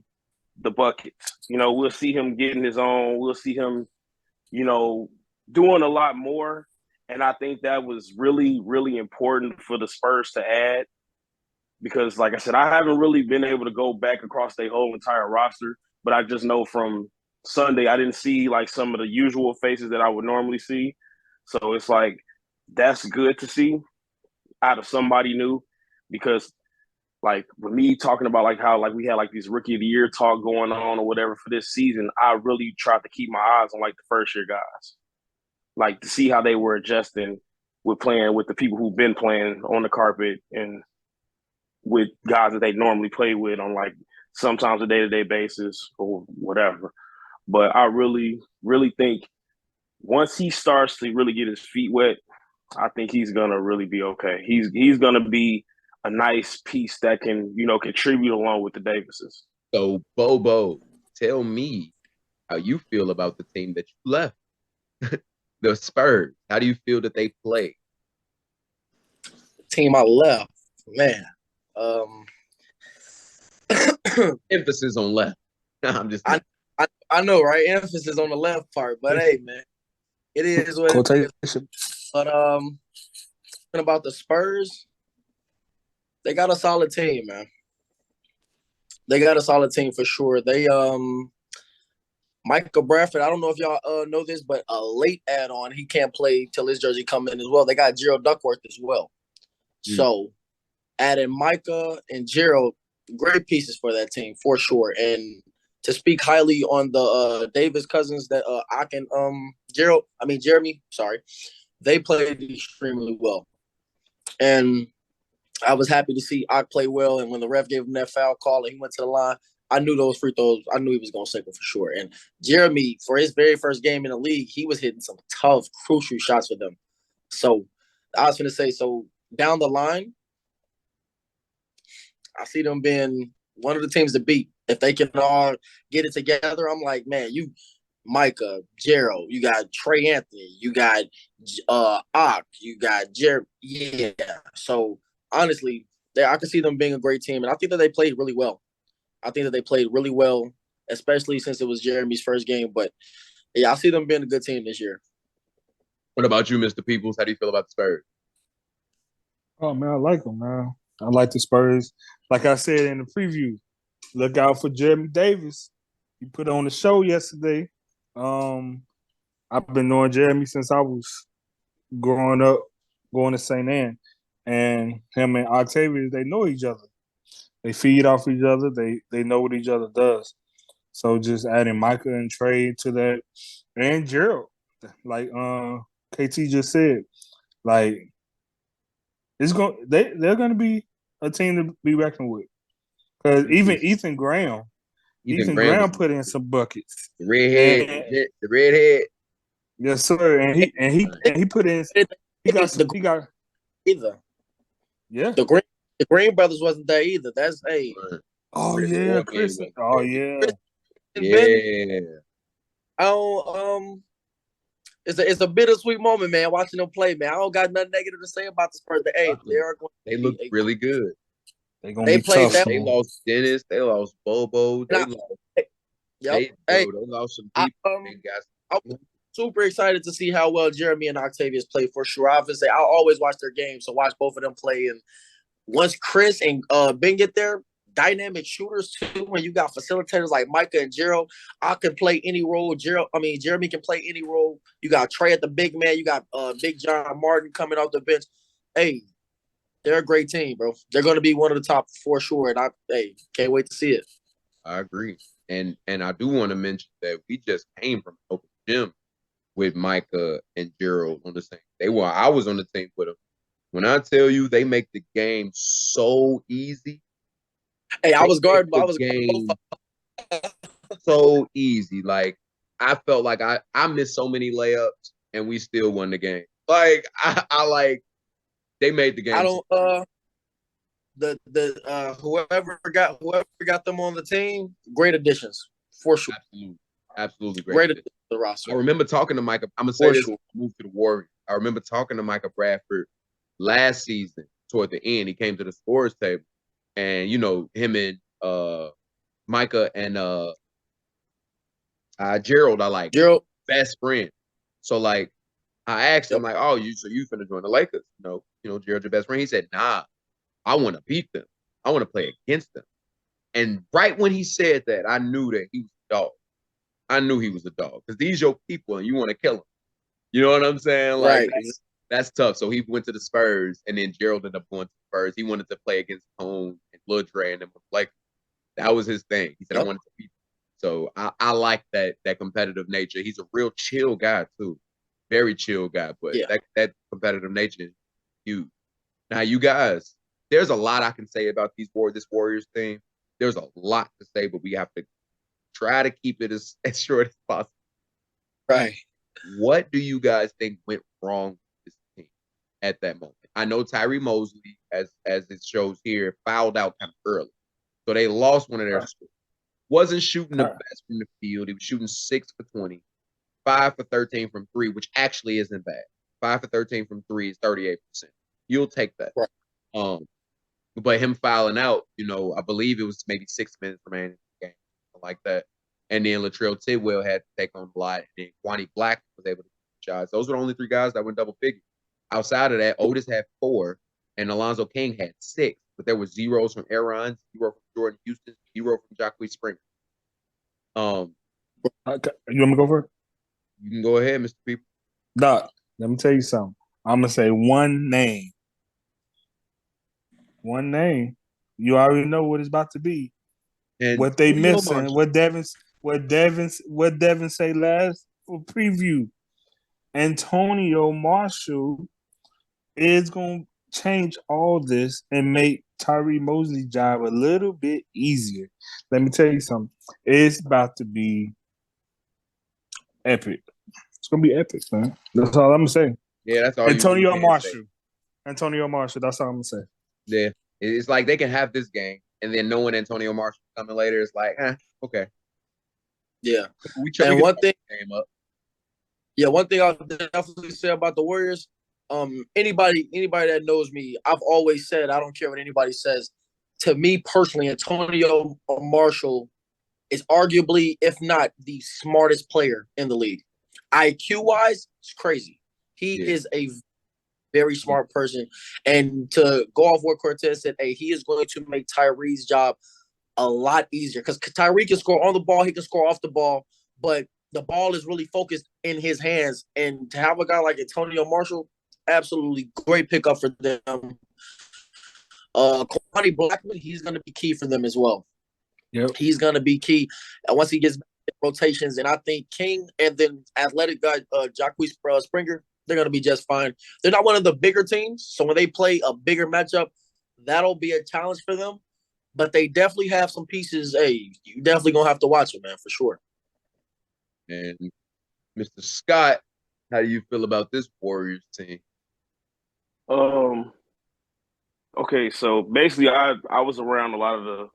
[SPEAKER 7] the buckets. We'll see him getting his own. We'll see him, doing a lot more. And I think that was really, really important for the Spurs to add because, like I said, I haven't really been able to go back across their whole entire roster, but I just know from Sunday I didn't see like some of the usual faces that I would normally see. So it's like that's good to see out of somebody new because like with me talking about like how like we had like these rookie of the year talk going on or whatever for this season, I really tried to keep my eyes on like the first year guys, like to see how they were adjusting with playing with the people who've been playing on the carpet and with guys that they normally play with on like sometimes a day-to-day basis or whatever. But I really, really think once he starts to really get his feet wet, I think he's gonna really be okay. He's gonna be a nice piece that can, contribute along with the Davises.
[SPEAKER 4] So Bobo, tell me how you feel about the team that you left. The Spurs. How do you feel that they play?
[SPEAKER 5] Team I left, man.
[SPEAKER 4] Emphasis on left. I'm just
[SPEAKER 5] I know, right? Emphasis on the left part, but hey, man, it is what it is. But about the Spurs, they got a solid team, man. They got a solid team for sure. They Michael Bradford, I don't know if y'all know this, but a late add-on, he can't play till his jersey come in as well. They got Gerald Duckworth as well. So adding Micah and Gerald, great pieces for that team for sure. And to speak highly on the Davis cousins that Jeremy, they played extremely well. And I was happy to see Ak play well. And when the ref gave him that foul call and he went to the line, I knew those free throws, I knew he was going to sink them for sure. And Jeremy, for his very first game in the league, he was hitting some tough, crucial shots for them. So I was going to say, down the line, I see them being one of the teams to beat. If they can all get it together, I'm like, man, you Micah, Gerald, you got Trey Anthony, you got Ak, you got Jeremy. Yeah. So honestly, I can see them being a great team. And I think that they played really well. Especially since it was Jeremy's first game. But yeah, I see them being a good team this year.
[SPEAKER 4] What about you, Mr. Peoples? How do you feel about the Spurs?
[SPEAKER 6] Oh, man, I like them, man. I like the Spurs. Like I said in the preview, look out for Jeremy Davis. He put on the show yesterday. I've been knowing Jeremy since I was growing up, going to St. Anne. And him and Octavius, they know each other. They feed off each other. They know what each other does. So just adding Micah and Trey to that, and Gerald, like KT just said, like they're gonna be a team to be reckoned with. Because even Ethan Graham put in some buckets.
[SPEAKER 4] The redhead.
[SPEAKER 6] Yes, sir. And he put in. He got
[SPEAKER 5] either.
[SPEAKER 6] Yeah.
[SPEAKER 5] The Green brothers wasn't there either. That's
[SPEAKER 6] Oh yeah, Chris. Oh yeah.
[SPEAKER 4] Yeah.
[SPEAKER 5] It's a bittersweet moment, man. Watching them play, man. I don't got nothing negative to say about the Spurs.
[SPEAKER 4] They look really good.
[SPEAKER 6] They played tough.
[SPEAKER 4] They lost Dennis. They lost Bobo. They lost some people.
[SPEAKER 5] I'm super excited to see how well Jeremy and Octavius play for sure. Obviously, I'll always watch their games, so watch both of them play. And once Chris and Ben get there, dynamic shooters too. When you got facilitators like Micah and Gerald, I can play any role. Jeremy can play any role. You got Trey at the big man. You got Big John Martin coming off the bench. Hey, they're a great team, bro. They're going to be one of the top for sure. And I can't wait to see it.
[SPEAKER 4] I agree. And I do want to mention that we just came from open gym with Micah and Gerald on the same. I was on the team with them. When I tell you they make the game so easy.
[SPEAKER 5] Hey, I was guarding.
[SPEAKER 4] So easy. Like I felt like I missed so many layups and we still won the game. Like I like they made the game.
[SPEAKER 5] whoever got them on the team, great additions for sure.
[SPEAKER 4] Absolutely
[SPEAKER 5] great additions to the roster.
[SPEAKER 4] I remember talking to Micah. I'm gonna say this. Move to the Warriors. I remember talking to Micah Bradford last season. Toward the end, he came to the scores table, and him and Micah and Gerald are like best friends. So like, I asked him like, "Oh, you finna join the Lakers?" Gerald's your best friend. He said, "Nah, I want to beat them. I want to play against them." And right when he said that, I knew that he was a dog. I knew he was a dog because these your people and you want to kill them. You know what I'm saying? Like that's tough. So he went to the Spurs, and then Gerald ended up going to the Spurs. He wanted to play against Cone and Lil Dre and them. Like that was his thing. He said, "I wanted to beat them." So I like that competitive nature. He's a real chill guy too, very chill guy. But that competitive nature is huge. Now, you guys, there's a lot I can say about this Warriors team. There's a lot to say, but we have to try to keep it as short as possible.
[SPEAKER 5] Right.
[SPEAKER 4] What do you guys think went wrong with this team at that moment? I know Tyrese Mosley, as it shows here, fouled out kind of early. So they lost one of their scores. Wasn't shooting the best from the field. He was shooting 6 for 20, 5 for 13 from 3, which actually isn't bad. 5 for 13 from 3 is 38%. You'll take that. Right. But him fouling out, I believe it was maybe 6 minutes remaining in the game, something like that. And then Latrell Tidwell had to take on a lot, and then Kwani Black was able to get shots. Those were the only 3 guys that went double figures. Outside of that, Otis had 4, and Alonzo King had 6. But there were zeros from Aaron, 0 from Jordan Houston, 0 from Jacquees Springer.
[SPEAKER 6] You want me to go for it?
[SPEAKER 4] You can go ahead, Mr. People.
[SPEAKER 6] Doc, let me tell you something. I'm gonna say one name. One name. You already know what it's about to be. And what they missing? What Devin say last for preview? Antonio Marshall is gonna change all this and make Tyrese Mosley's job a little bit easier. Let me tell you something. It's about to be epic. It's gonna be epic, man. That's all I'm gonna say.
[SPEAKER 4] Yeah, that's all.
[SPEAKER 6] Antonio Marshall. Antonio Marshall. That's all I'm gonna say.
[SPEAKER 4] Yeah, it's like they can have this game, and then knowing Antonio Marshall coming later, it's like, okay.
[SPEAKER 5] Yeah. One thing I'll definitely say about the Warriors. Anybody that knows me, I've always said, I don't care what anybody says. To me personally, Antonio Marshall is arguably, if not the smartest player in the league. IQ-wise, it's crazy. He is a very smart person. And to go off what Cortez said, he is going to make Tyrese's job a lot easier because Tyrese can score on the ball, he can score off the ball, but the ball is really focused in his hands. And to have a guy like Antonio Marshall, absolutely great pickup for them. Kwani Blackman, he's going to be key for them as well.
[SPEAKER 6] Yep.
[SPEAKER 5] He's going to be key once he gets rotations. And I think King and then athletic guy Jacquees Springer, they're going to be just fine. They're not one of the bigger teams, so when they play a bigger matchup, that'll be a challenge for them. But they definitely have some pieces. You definitely going to have to watch them, man, for sure.
[SPEAKER 4] And Mr. Scott, how do you feel about this Warriors team?
[SPEAKER 7] Okay, so basically I was around a lot of the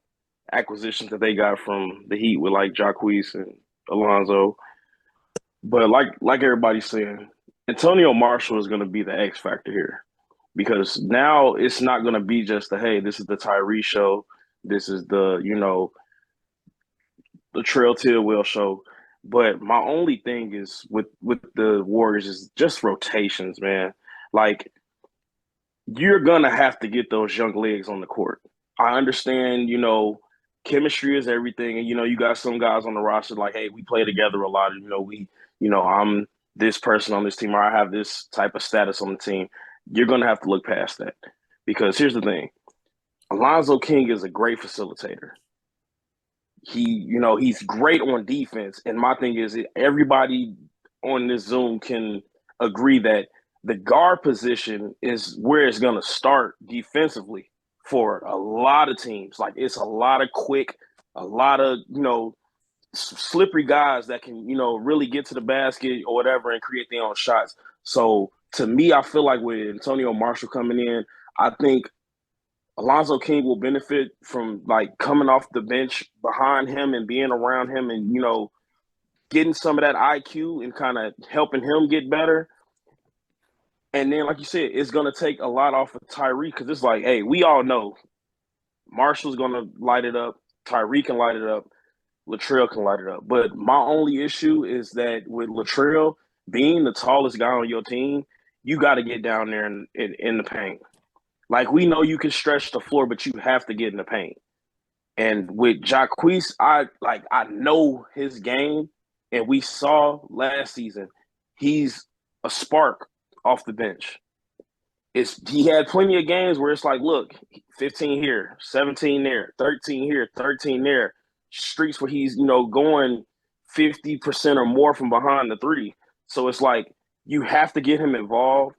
[SPEAKER 7] acquisitions that they got from the Heat with like Jacquees and Alonzo. But like everybody's saying, Antonio Marshall is going to be the X factor here because now it's not going to be just this is the Tyrese show. This is the Latrell Tidwell show. But my only thing is with the Warriors is just rotations, man. Like, you're going to have to get those young legs on the court. I understand, chemistry is everything. And, you got some guys on the roster like, hey, we play together a lot. I'm this person on this team or I have this type of status on the team. You're going to have to look past that because here's the thing. Alonzo King is a great facilitator. He's great on defense. And my thing is everybody on this Zoom can agree that the guard position is where it's going to start defensively for a lot of teams. Like it's a lot of quick, a lot of, slippery guys that can, really get to the basket or whatever and create their own shots. So to me, I feel like with Antonio Marshall coming in, I think Alonzo King will benefit from like coming off the bench behind him and being around him and, you know, getting some of that IQ and kind of helping him get better. And then, like you said, it's going to take a lot off of Tyreke because it's like, hey, we all know Marshall's going to light it up. Tyreke can light it up. Latrell can light it up. But my only issue is that with Latrell being the tallest guy on your team, you got to get down there in the paint. Like, we know you can stretch the floor, but you have to get in the paint. And with Jacquees, I know his game, and we saw last season he's a spark off the bench. He had plenty of games where it's like, look, 15 here, 17 there, 13 here, 13 there. Streaks where he's, you know, going 50% or more from behind the three. So it's like you have to get him involved,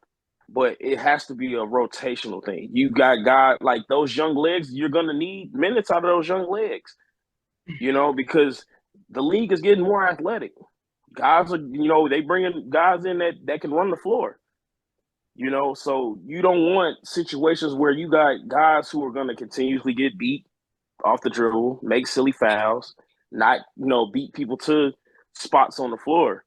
[SPEAKER 7] but it has to be a rotational thing. You got guys like those young legs, you're going to need minutes out of those young legs, you know, because the league is getting more athletic. Guys are, you know, they bringing guys in that can run the floor. You know, so you don't want situations where you got guys who are going to continuously get beat off the dribble, make silly fouls, not, you know, beat people to spots on the floor.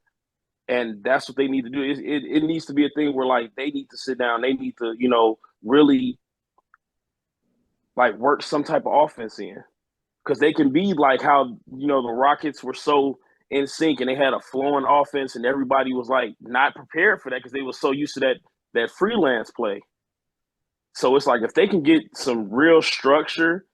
[SPEAKER 7] And that's what they need to do. It needs to be a thing where, like, they need to sit down. They need to, you know, really, like, work some type of offense in. Because they can be like how, you know, the Rockets were so in sync and they had a flowing offense and everybody was, like, not prepared for that because they were so used to that freelance play. So it's like if they can get some real structure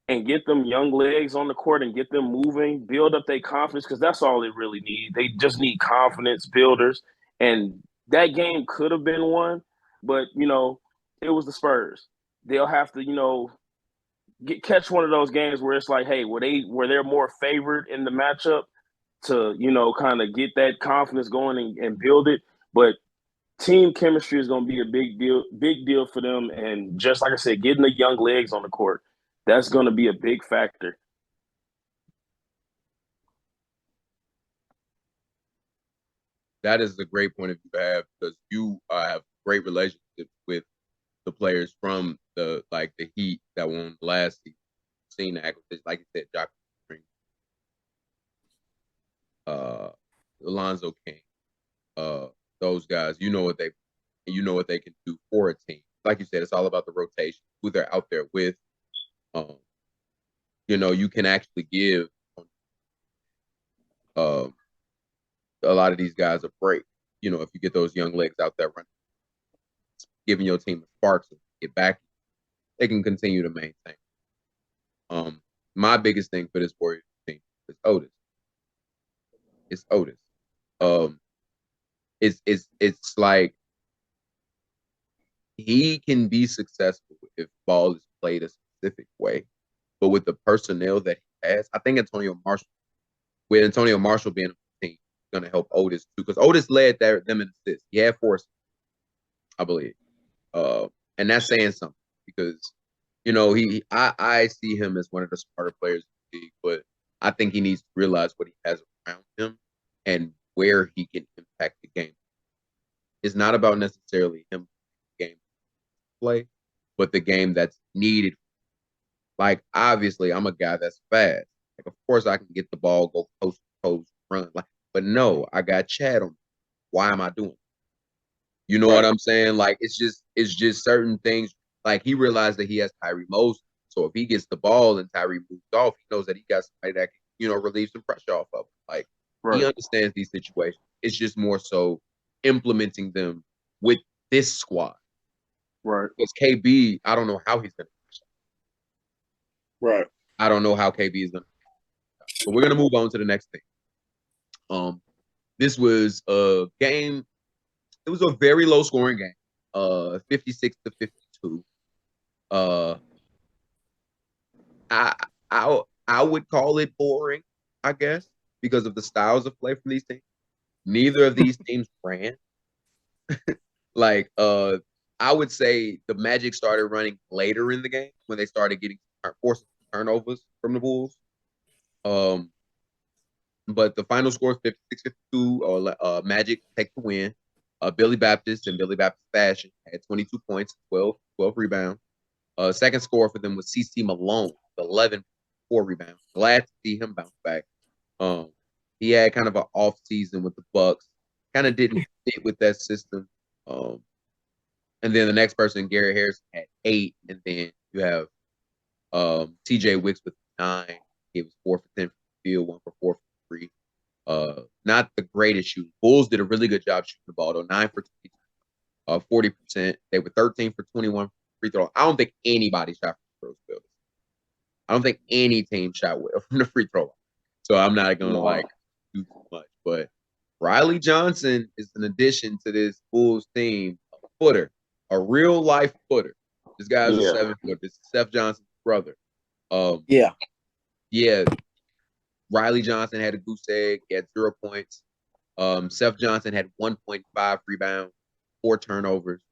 [SPEAKER 7] and get them young legs on the court and get them moving, build up their confidence, because that's all they really need. They just need confidence builders. And that game could have been won, but, you know, it was the Spurs. They'll have to, you know, catch one of those games where it's like, hey, were they're more favored in the matchup to, you know, kind of get that confidence going and build it. But team chemistry is going to be a big deal for them. And just like I said, getting the young legs on the court, that's going to be a big factor.
[SPEAKER 4] That is a great point of view to have because you have great relationships with the players from the Heat that won last season. Seen the acquisition, like you said, Jock Alonzo King, those guys. You know what they can do for a team. Like you said, it's all about the rotation, who they're out there with. You know, you can actually give a lot of these guys a break. You know, if you get those young legs out there running, giving your team a spark to get back, they can continue to maintain. My biggest thing for this Warriors team is Otis. It's Otis. It's like he can be successful if ball is played a specific way, but with the personnel that he has, I think Antonio Marshall being on the team, is going to help Otis too, because Otis led them in assists. He had 4, I believe, and that's saying something because, you know, I see him as one of the smarter players in the league, but I think he needs to realize what he has around him and where he can impact the game. It's not about necessarily him game play, but the game that's needed. Like, obviously, I'm a guy that's fast. Like, of course, I can get the ball, go post to post, run. Like, but no, I got Chad on me. Why am I doing it? You know what I'm saying? Like, it's just certain things. Like, he realized that he has Tyree Moses. So if he gets the ball and Tyree moves off, he knows that he got somebody that can, you know, relieve some pressure off of him. Like, he understands these situations. It's just more so implementing them with this squad.
[SPEAKER 7] Right.
[SPEAKER 4] Because KB, I don't know how he's going to.
[SPEAKER 7] Right.
[SPEAKER 4] I don't know how KB is going to. But we're going to move on to the next thing. This was a game. It was a very low scoring game. 56-52. I would call it boring, I guess, because of the styles of play from these teams. Neither of these teams ran. Like, I would say the Magic started running later in the game when they started getting forcing turnovers from the Bulls. But the final score is 56-52. Magic take the win. Billy Baptist in Billy Baptist fashion had 22 points, 12 rebounds. Second scorer for them was CC Malone, 11 4 rebounds. Glad to see him bounce back. He had kind of an off season with the Bucks. Kind of didn't fit with that system. And then the next person, Gary Harris, had 8, and then you have TJ Wicks with 9. He was 4 for 10 from the field, 1 for 4 from 3. Not the greatest shooting. Bulls did a really good job shooting the ball, though. 9 for 20, 40%. They were 13 for 21 free throw. I don't think anybody shot from free throws. I don't think any team shot well from the free throw line. So I'm not going to do too much. But Riley Johnson is an addition to this Bulls team, a footer, a real life footer. This guy's a 7-footer. This is Seth Johnson's brother. Yeah. Riley Johnson had a goose egg. He had 0 points. Seth Johnson had 1.5 rebounds, 4 turnovers.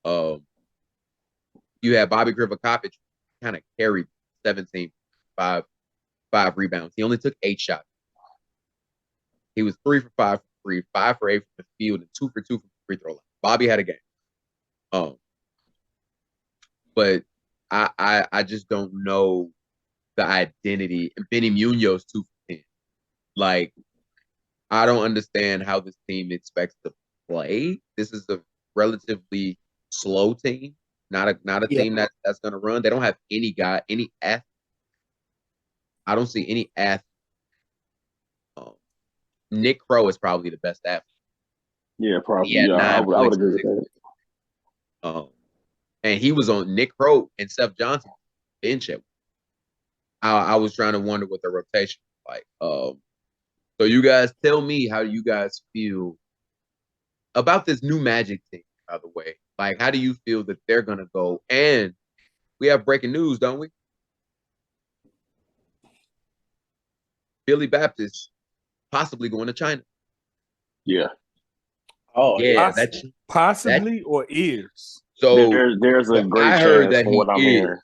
[SPEAKER 4] You had Bobby Krivokapic kind of carried 17, 5 rebounds. He only took 8 shots. He was 3 for 5 from 3, 5 for 8 from the field, and 2 for 2 from the free throw line. Bobby had a game. But I just don't know the identity. And Benny Munoz 2 for 10. Like, I don't understand how this team expects to play. This is a relatively slow team, not a team that's going to run. They don't have any athlete. I don't see any athlete. Nick Crow is probably the best athlete.
[SPEAKER 7] Yeah, probably. Yeah, I would agree with that.
[SPEAKER 4] And he was on Nick Crow and Seth Johnson bench. I was trying to wonder what the rotation was like. So you guys tell me how you guys feel about this new Magic team, by the way. Like, how do you feel that they're going to go? And we have breaking news, don't we? Billy Baptist possibly going to China.
[SPEAKER 7] Yeah.
[SPEAKER 5] Oh,
[SPEAKER 4] yeah.
[SPEAKER 6] Possibly or is.
[SPEAKER 7] So there's a great
[SPEAKER 4] I heard
[SPEAKER 7] chance
[SPEAKER 4] that
[SPEAKER 7] from what I'm hearing.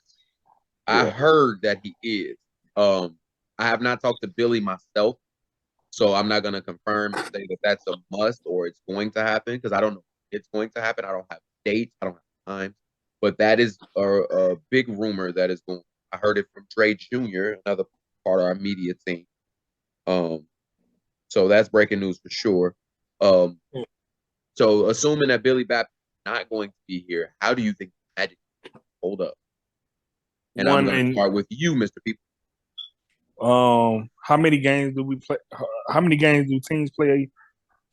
[SPEAKER 4] I heard that he is. I have not talked to Billy myself, so I'm not going to confirm and say that that's a must or it's going to happen because I don't know if it's going to happen. I don't have dates. I don't have time. But that is a big rumor that is going. I heard it from Dre Jr., another part of our media team. So that's breaking news for sure. So assuming that Billy Baptist is not going to be here, how do you think Magic hold up? And I'm going to start with you, Mr. People.
[SPEAKER 6] How many games do we play? How many games do teams play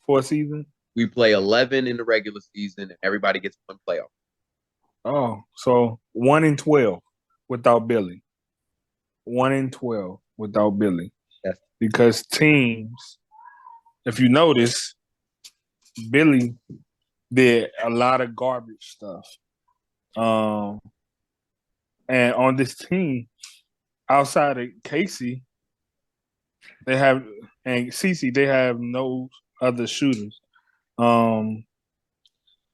[SPEAKER 6] for a season?
[SPEAKER 4] We play 11 in the regular season, and everybody gets 1 playoff.
[SPEAKER 6] Oh, so 1-12 without Billy. 1-12 without Billy.
[SPEAKER 4] Yes.
[SPEAKER 6] Because teams, if you notice, Billy did a lot of garbage stuff. And on this team, outside of Casey, they have and CeCe, they have no other shooters. I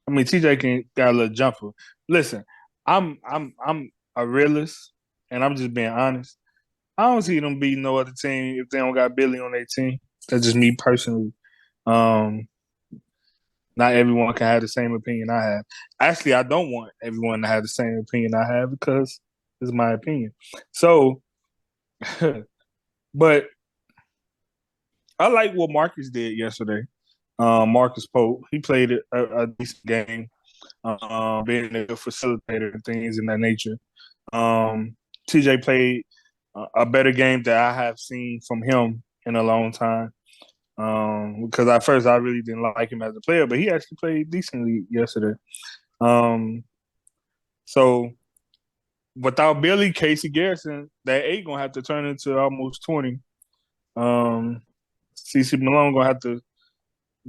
[SPEAKER 6] mean, TJ got a little jumper. Listen, I'm a realist, and I'm just being honest. I don't see them beating no other team if they don't got Billy on their team. That's just me personally. Not everyone can have the same opinion I have. Actually, I don't want everyone to have the same opinion I have because it's my opinion. So, but I like what Marcus did yesterday. Marcus Pope, he played a decent game, being a good facilitator and things in that nature. TJ played a better game that I have seen from him in a long time. Because at first I really didn't like him as a player, but he actually played decently yesterday. So without Billy, Casey Garrison, that 8 gonna have to turn into almost 20. CC Malone gonna have to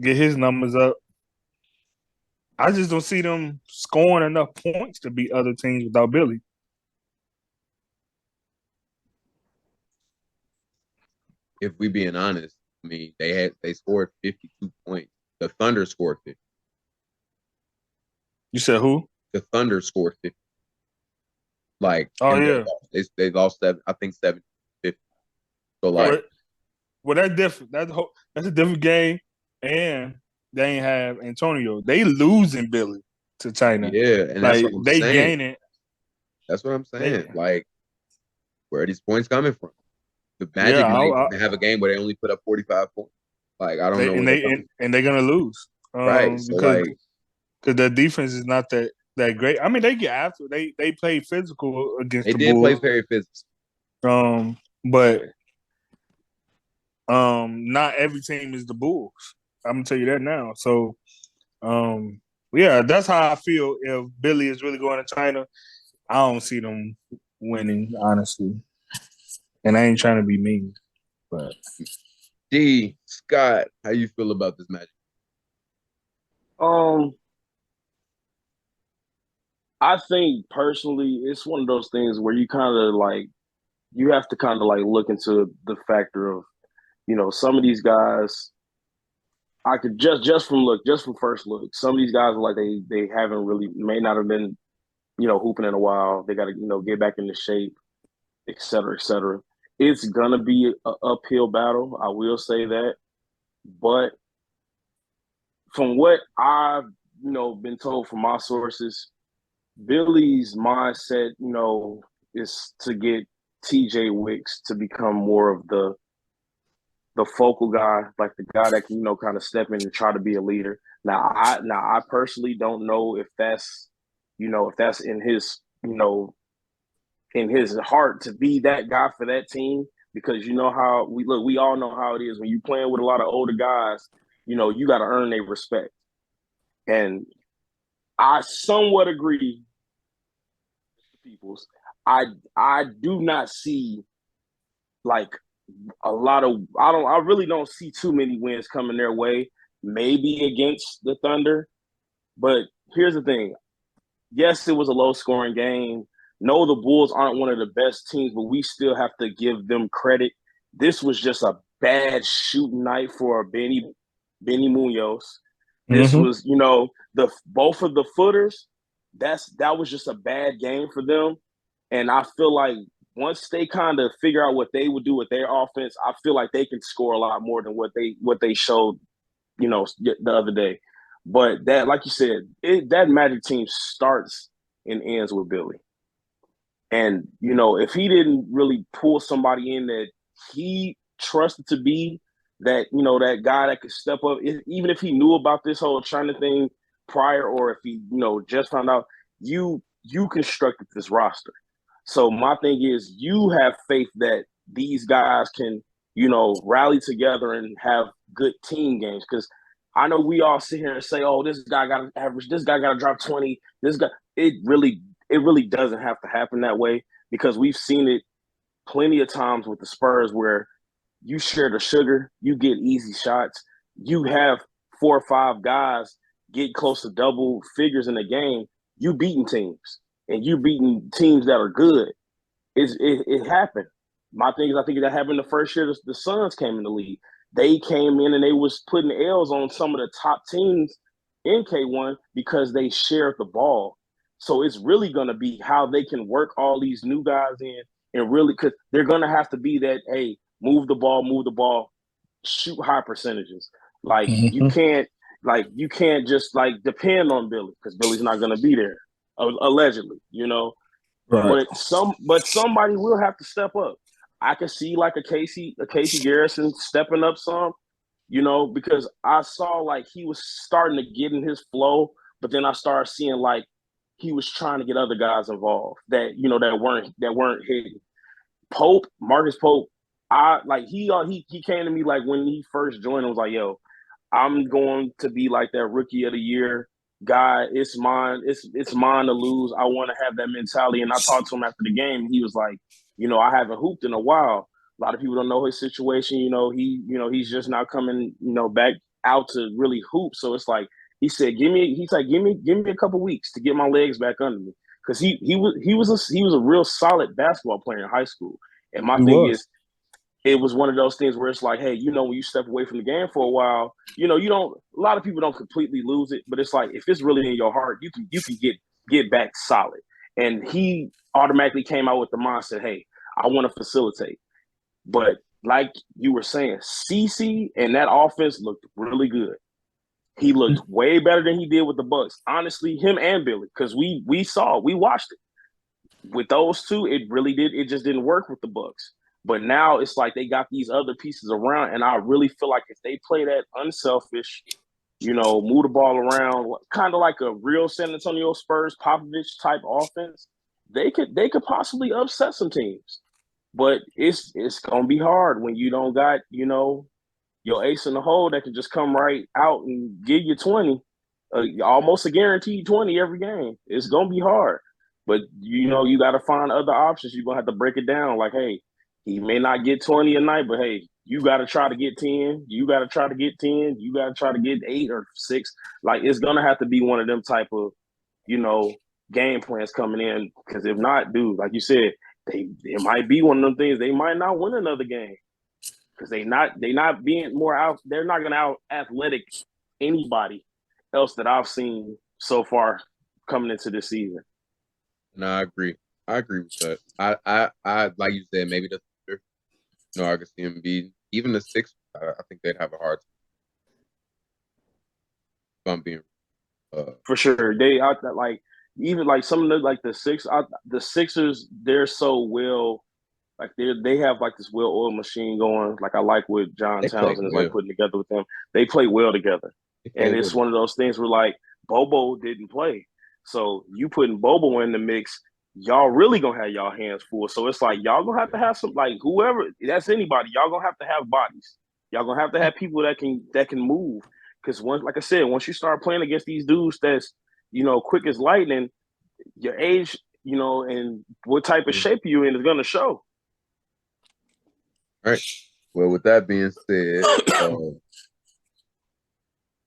[SPEAKER 6] get his numbers up. I just don't see them scoring enough points to beat other teams without Billy.
[SPEAKER 4] If we being honest, I mean, they scored 52 points. The Thunder scored 50.
[SPEAKER 6] You said who?
[SPEAKER 4] The Thunder scored 50. Like,
[SPEAKER 6] yeah,
[SPEAKER 4] they lost 7. I think 7-50. So like,
[SPEAKER 6] well, that's different. That's a different game, and they ain't have Antonio. They losing Billy to China.
[SPEAKER 4] Yeah, and
[SPEAKER 6] like
[SPEAKER 4] that's what I'm
[SPEAKER 6] they
[SPEAKER 4] saying.
[SPEAKER 6] gaining.
[SPEAKER 4] That's what I'm saying. Like, where are these points coming from? The Magic might have a game where they only put up 45 points. Like, I don't know.
[SPEAKER 6] And they're gonna lose,
[SPEAKER 4] right? So
[SPEAKER 6] because their defense is not that great. I mean, they get after. They play physical against the Bulls. They did
[SPEAKER 4] play very physical.
[SPEAKER 6] But not every team is the Bulls. I'm gonna tell you that now. So, yeah, that's how I feel. If Billy is really going to China, I don't see them winning, honestly. And I ain't trying to be mean, but
[SPEAKER 4] D. Scott, how you feel about this match?
[SPEAKER 7] I think personally, it's one of those things where you kind of like, you have to kind of like look into the factor of, some of these guys. I could just from first look, some of these guys are like they haven't really, may not have been, hooping in a while. They got to get back into shape, et cetera, et cetera. It's gonna be an uphill battle. I will say that, but from what I've been told from my sources, Billy's mindset, is to get TJ Wicks to become more of the focal guy, like the guy that can, kind of step in and try to be a leader. Now I personally don't know if that's, if that's in his, in his heart to be that guy for that team, because how we all know how it is when you playing with a lot of older guys, you got to earn their respect. And I somewhat agree with Peoples. I do not see like a lot of, I really don't see too many wins coming their way, maybe against the Thunder. But here's the thing. Yes, it was a low scoring game. No, the Bulls aren't one of the best teams, but we still have to give them credit. This was just a bad shooting night for Benny Munoz. This was, both of the footers. That was just a bad game for them. And I feel like once they kind of figure out what they would do with their offense, I feel like they can score a lot more than what they showed, the other day. But that, like you said, that Magic team starts and ends with Billy. And, if he didn't really pull somebody in that he trusted to be that, that guy that could step up, even if he knew about this whole China thing prior, or if he, just found out, you constructed this roster. So my thing is, you have faith that these guys can, rally together and have good team games. Because I know we all sit here and say, oh, this guy got to average, this guy got to drop 20, this guy, it really doesn't have to happen that way, because we've seen it plenty of times with the Spurs where you share the sugar, you get easy shots, you have 4 or 5 guys get close to double figures in a game, you beating teams, and you beating teams that are good. It happened. My thing is, I think that happened the first year the Suns came in the league. They came in and they was putting L's on some of the top teams in K1 because they shared the ball. So it's really going to be how they can work all these new guys in, and really, because they're going to have to be that, hey, move the ball, shoot high percentages. Like you can't just like depend on Billy, because Billy's not going to be there, allegedly, Right. But somebody will have to step up. I can see like a Casey Garrison stepping up some, because I saw like he was starting to get in his flow, but then I started seeing like he was trying to get other guys involved that that weren't hitting. Marcus Pope, he came to me like when he first joined, I was like, yo, I'm going to be like that rookie of the year guy. It's mine to lose. I want to have that mentality. And I talked to him after the game, and he was like, I haven't hooped in a while. A lot of people don't know his situation. He's just now coming, back out to really hoop. So it's like, he said, give me a couple weeks to get my legs back under me. Cause he was a real solid basketball player in high school. And my thing is, it was one of those things where it's like, hey, when you step away from the game for a while, a lot of people don't completely lose it, but it's like, if it's really in your heart, you can get back solid. And he automatically came out with the mindset, hey, I want to facilitate. But like you were saying, CeCe and that offense looked really good. He looked way better than he did with the Bucks. Honestly, him and Billy, because we watched it. with those two, it really did. It just didn't work with the Bucks. But now it's like they got these other pieces around, and I really feel like if they play that unselfish, move the ball around, kind of like a real San Antonio Spurs Popovich type offense, they could possibly upset some teams. But it's gonna be hard when you don't got your ace in the hole that can just come right out and give you 20, almost a guaranteed 20 every game. It's gonna be hard. But you got to find other options. You're gonna have to break it down. Like, hey, he may not get 20 a night, but hey, you got to try to get 10. You got to try to get 10. You got to try to get 8 or 6. Like, it's gonna have to be one of them type of, game plans coming in. Because if not, dude, like you said, it might be one of them things. They might not win another game because they not being more out. They're not gonna out athletic anybody else that I've seen so far coming into this season.
[SPEAKER 4] No, I agree. I agree with that. I like you said, maybe the I could see him beating even the Sixers. I think they'd have a hard time. If I'm being
[SPEAKER 7] for sure. They like even like some of the Sixers. They're so well. Like they have like this well-oiled machine going. Like I like what John Townsend is like putting together with them. They play well together, and it's one of those things where like Bobo didn't play, so you putting Bobo in the mix, y'all really gonna have y'all hands full. So it's like y'all gonna have to have some like whoever that's anybody. Y'all gonna have to have bodies. Y'all gonna have to have people that can move. Because like I said, once you start playing against these dudes that's quick as lightning, your age, and what type of shape you in is gonna show.
[SPEAKER 4] All right. Well, with that being said,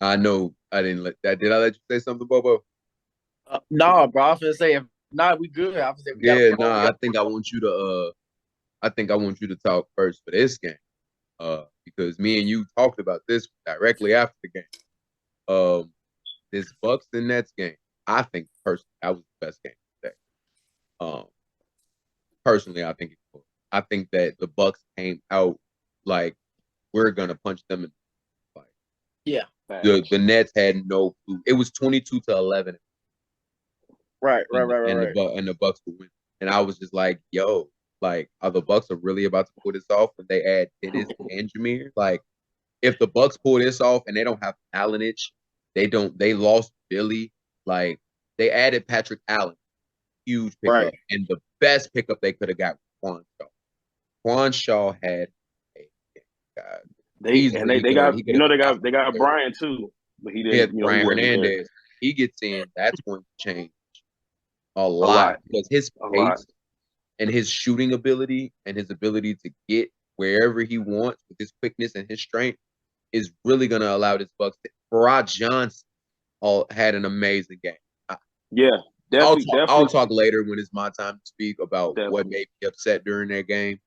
[SPEAKER 4] I know I didn't let that. Did I let you say something, Bobo?
[SPEAKER 5] No, bro. I was gonna say if not, we good. I was gonna say
[SPEAKER 4] I think I want you to. I think I want you to talk first for this game, because me and you talked about this directly after the game. This Bucks and Nets game, I think personally that was the best game today. Personally, I think it was. I think that the Bucks came out like we're gonna punch them in. Like,
[SPEAKER 5] yeah,
[SPEAKER 4] the Nets had no clue. It was 22-11.
[SPEAKER 5] Right.
[SPEAKER 4] And the Bucks would win. And I was just like, yo, like, are the Bucks really about to pull this off when they add Dennis and Jameer? Like, if the Bucks pull this off and they don't have Allenich, they lost Billy. Like, they added Patrick Allen, huge pickup,
[SPEAKER 5] right.
[SPEAKER 4] And the best pickup they could have got was Quan Shaw. Quan Shaw had
[SPEAKER 7] they got Brian too, but he didn't.
[SPEAKER 4] Brian Hernandez. He gets in, that's going to change a lot because his pace and his shooting ability and his ability to get wherever he wants with his quickness and his strength is really going to allow this Bucks. Farad Johnson had an amazing game.
[SPEAKER 7] Yeah, definitely.
[SPEAKER 4] I'll talk later when it's my time to speak about what made me upset during that game.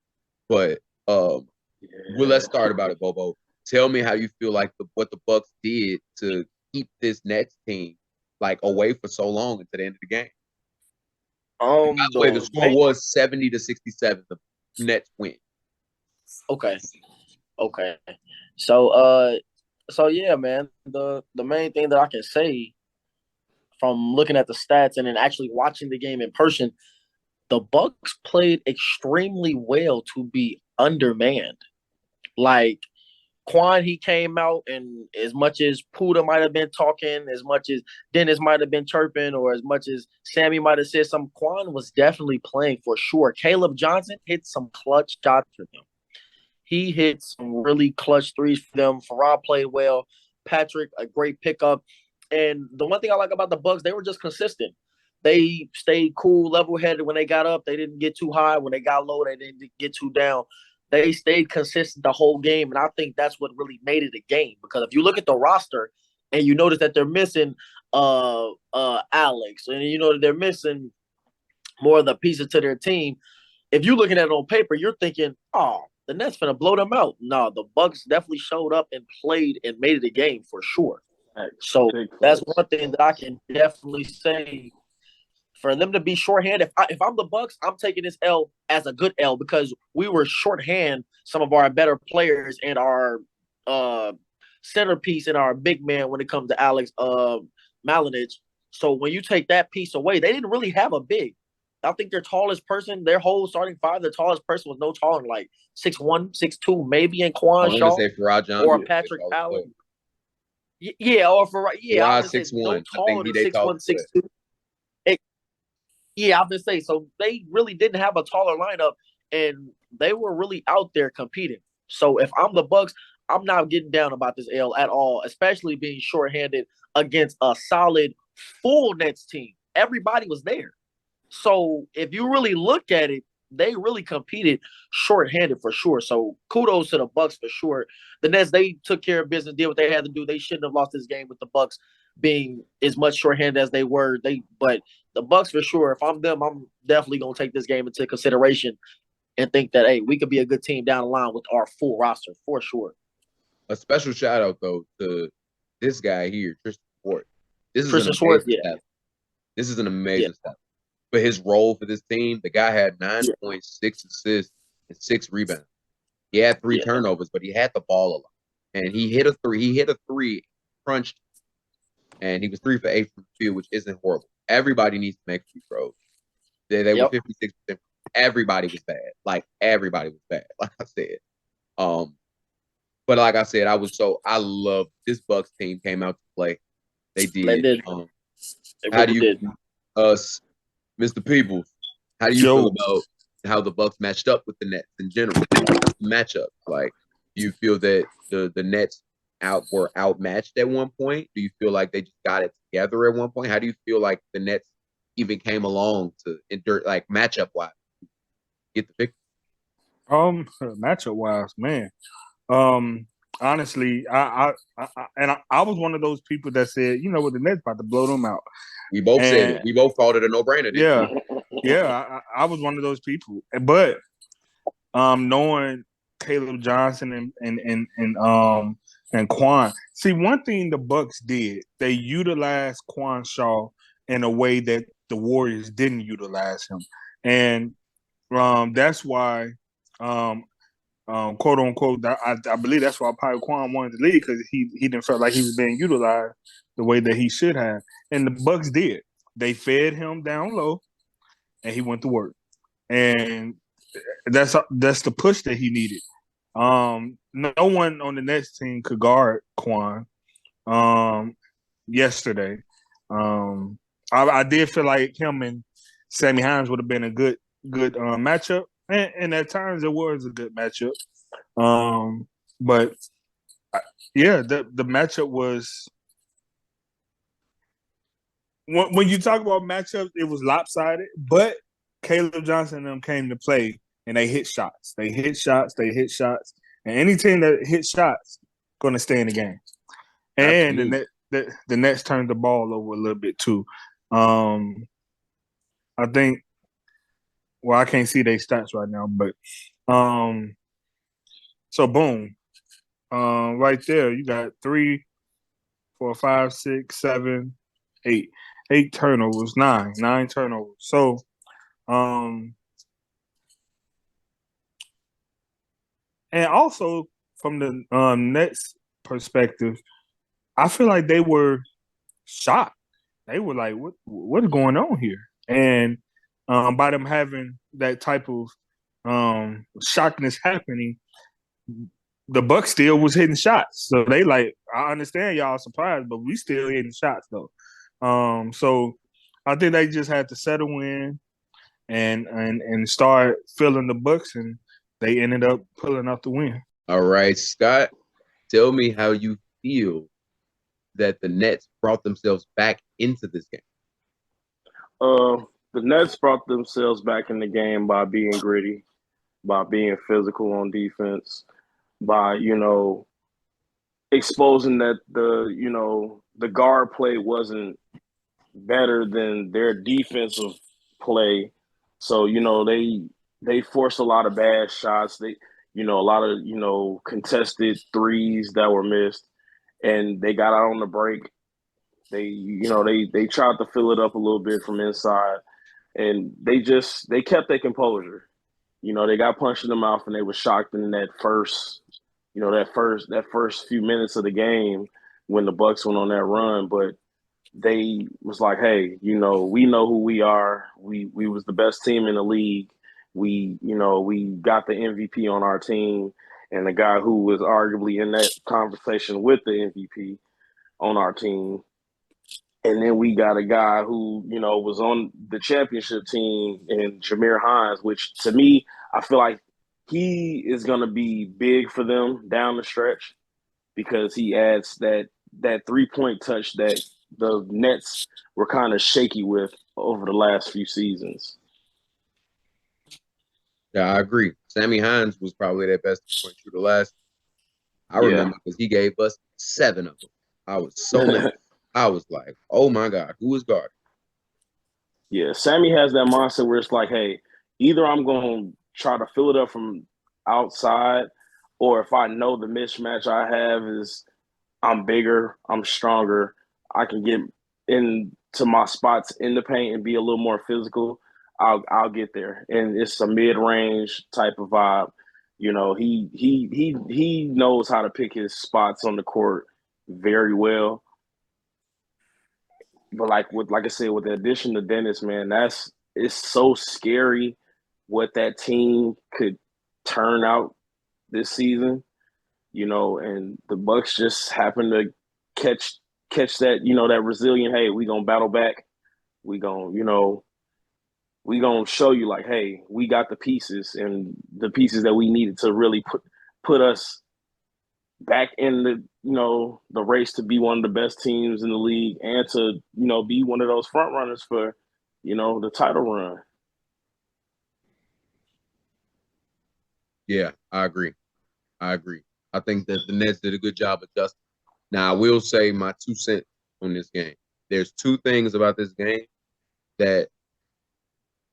[SPEAKER 4] But well, let's start about it, Bobo. Tell me how you feel like what the Bucks did to keep this Nets team like away for so long until the end of the game. By the way, the score was 70-67. The Nets win.
[SPEAKER 5] Okay. So yeah, man. The main thing that I can say from looking at the stats and then actually watching the game in person, the Bucks played extremely well to be undermanned. Like Quan, he came out, and as much as Puda might have been talking, as much as Dennis might have been chirping, or as much as Sammy might have said something, Quan was definitely playing for sure. Caleb Johnson hit some clutch shots for them. He hit some really clutch threes for them. Farad played well. Patrick, a great pickup. And the one thing I like about the Bucks, they were just consistent. They stayed cool, level-headed when they got up. They didn't get too high. When they got low, they didn't get too down. They stayed consistent the whole game, and I think that's what really made it a game. Because if you look at the roster and you notice that they're missing Alex, and you know that they're missing more of the pieces to their team, if you're looking at it on paper, you're thinking, oh, the Nets finna blow them out. No, the Bucks definitely showed up and played and made it a game for sure. So that's one thing that I can definitely say. For them to be shorthanded, if I'm the Bucks, I'm taking this L as a good L because we were shorthand some of our better players and our centerpiece and our big man when it comes to Alex Malinich. So when you take that piece away, they didn't really have a big. I think their tallest person, their whole starting five, the tallest person was no taller than like 6'1", 6'2", maybe in
[SPEAKER 4] I
[SPEAKER 5] Quan
[SPEAKER 4] want to
[SPEAKER 5] Shaw
[SPEAKER 4] say Farad Johnson
[SPEAKER 5] or Patrick Allen. Yeah, or for I
[SPEAKER 4] Farad
[SPEAKER 5] would say
[SPEAKER 4] 6'1".
[SPEAKER 5] no
[SPEAKER 4] I
[SPEAKER 5] taller
[SPEAKER 4] think
[SPEAKER 5] than
[SPEAKER 4] they
[SPEAKER 5] 6'1",
[SPEAKER 4] tall.
[SPEAKER 5] 6'2". Yeah, I would say so. They really didn't have a taller lineup, and they were really out there competing. So if I'm the Bucks, I'm not getting down about this L at all, especially being shorthanded against a solid full Nets team. Everybody was there. So if you really look at it, they really competed shorthanded for sure. So kudos to the Bucks for sure. The Nets, they took care of business, did what they had to do. They shouldn't have lost this game with the Bucks being as much shorthanded as they were. But the Bucks for sure. If I'm them, I'm definitely gonna take this game into consideration and think that hey, we could be a good team down the line with our full roster for sure.
[SPEAKER 4] A special shout out though to this guy here, Tristan Ford. This is
[SPEAKER 5] Tristan
[SPEAKER 4] an
[SPEAKER 5] Ford,
[SPEAKER 4] amazing step. This is an amazing step. For his role for this team, the guy had 9.6 assists and 6 rebounds. He had 3 turnovers, but he had the ball a lot. And he hit a three. He hit a 3, crunched, and he was 3 for 8 from the field, which isn't horrible. Everybody needs to make free throws. They were 56%. Everybody was bad. Like everybody was bad. Like I said. But like I said, I love this Bucks team came out to play. They did.
[SPEAKER 5] They did.
[SPEAKER 4] How do you Mr. Peoples, how do you feel about how the Bucks matched up with the Nets in general? Matchup, like, do you feel that the Nets were outmatched at one point? Do you feel like they just got it together at one point? How do you feel like the Nets even came along to endure, like matchup wise? Get the picture.
[SPEAKER 6] Matchup wise, man. Honestly, I was one of those people that said, you know what, the Nets about to blow them out.
[SPEAKER 4] We both said it. We both called it a no-brainer.
[SPEAKER 6] Yeah. I was one of those people. But knowing Caleb Johnson and Quan, see, one thing the Bucks did, they utilized Quan Shaw in a way that the Warriors didn't utilize him, and that's why, quote unquote, I believe that's why probably Quan wanted to leave, because he didn't feel like he was being utilized the way that he should have. And the Bucks did. They fed him down low, and he went to work. And that's the push that he needed. No one on the Nets team could guard Quan yesterday. I did feel like him and Sammy Hines would have been a good matchup, and at times it was a good matchup. But yeah, the matchup was, when you talk about matchups, it was lopsided. But Caleb Johnson and them came to play, and they hit shots. They hit shots. And any team that hits shots going to stay in the game. And the Nets turned the ball over a little bit too. I think, well, I can't see their stats right now, but so boom, right there you got 3, 4, 5, 6, 7, 8 turnovers, 9 turnovers. So and also from the Nets perspective, I feel like they were shocked. They were like, what is going on here? And by them having that type of shockness happening, the Bucks still was hitting shots. So they like, I understand y'all surprised, but we still hitting shots though. So I think they just had to settle in and start filling the books, and they ended up pulling out the win.
[SPEAKER 4] All right, Scott, tell me how you feel that the Nets brought themselves back into this game.
[SPEAKER 7] The Nets brought themselves back in the game by being gritty, by being physical on defense, by, exposing that the guard play wasn't better than their defensive play. So, they forced a lot of bad shots. They, a lot of, contested threes that were missed, and they got out on the break. They tried to fill it up a little bit from inside, and they kept their composure. They got punched in the mouth, and they were shocked in that first few minutes of the game when the Bucks went on that run. But they was like, hey, you know, we know who we are. We was the best team in the league. We, you know, we got the MVP on our team, and the guy who was arguably in that conversation with the MVP on our team. And then we got a guy who, you know, was on the championship team in Jameer Hines, which to me, I feel like he is going to be big for them down the stretch because he adds that 3-point touch that the Nets were kind of shaky with over the last few seasons.
[SPEAKER 4] Yeah, I agree. Sammy Hines was probably their best point shooter last. I remember because he gave us 7 of them. I was so mad. I was like, oh my God, who is guarding?
[SPEAKER 7] Yeah, Sammy has that mindset where it's like, hey, either I'm going to try to fill it up from outside, or if I know the mismatch I have is I'm bigger, I'm stronger, I can get into my spots in the paint and be a little more physical. I'll get there, and it's a mid-range type of vibe. You know, he knows how to pick his spots on the court very well. But like I said, with the addition to Dennis, man, it's so scary what that team could turn out this season. You know, and the Bucks just happen to catch that, you know, that resilient, hey, we gonna battle back. We gonna show you like, hey, we got the pieces and the pieces that we needed to really put us back in the race to be one of the best teams in the league and to, you know, be one of those front runners for, you know, the title run.
[SPEAKER 4] Yeah, I agree. I think that the Nets did a good job adjusting. Now, I will say my 2 cents on this game. There's 2 things about this game that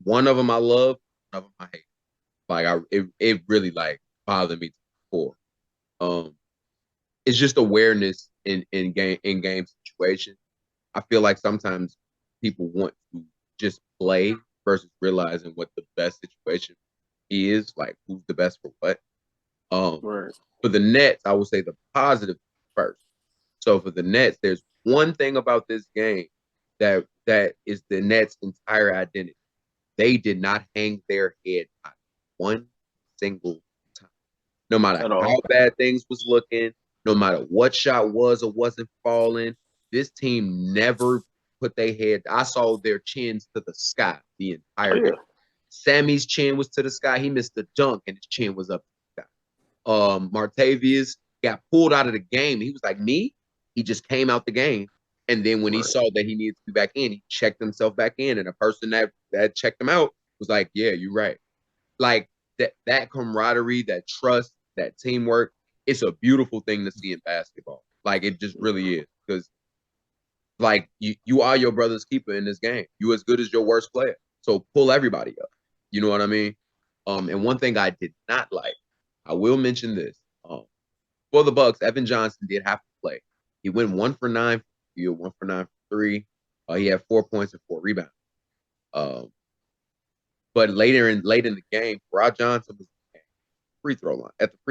[SPEAKER 4] one of them I love, one of them I hate. Like it really like bothered me before. It's just awareness in game situation. I feel like sometimes people want to just play versus realizing what the best situation is, like who's the best for what.
[SPEAKER 7] Right.
[SPEAKER 4] For the Nets, I would say the positive first. So for the Nets, there's one thing about this game that is the Nets' entire identity. They did not hang their head not one single time. No matter how bad things was looking, no matter what shot was or wasn't falling, this team never put their head. I saw their chins to the sky the entire game. Sammy's chin was to the sky. He missed the dunk and his chin was up to the sky. Martavius got pulled out of the game. He was like, me? He just came out the game. And then when he saw that he needed to be back in, he checked himself back in. And the person that checked him out was like, yeah, you're right. Like that camaraderie, that trust, that teamwork, it's a beautiful thing to see in basketball. Like it just really is. Because like you are your brother's keeper in this game. You as good as your worst player. So pull everybody up. You know what I mean? And one thing I did not like, I will mention this. For the Bucks, Evan Johnson did have to play. He went 1 for 9 from the field, 1 for 9 from 3. He had 4 points and 4 rebounds. But late in the game, Rod Johnson was at the free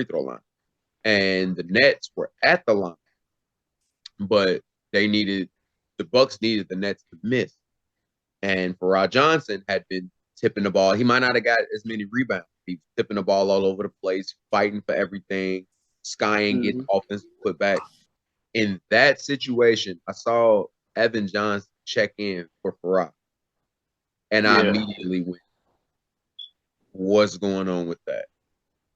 [SPEAKER 4] throw line. And the Nets were at the line. But the Bucks needed the Nets to miss. And Farrah Johnson had been tipping the ball. He might not have got as many rebounds. He was tipping the ball all over the place, fighting for everything, skying, getting offensive putback. In that situation, I saw Evan Johnson check in for Farrah. And I immediately went, what's going on with that?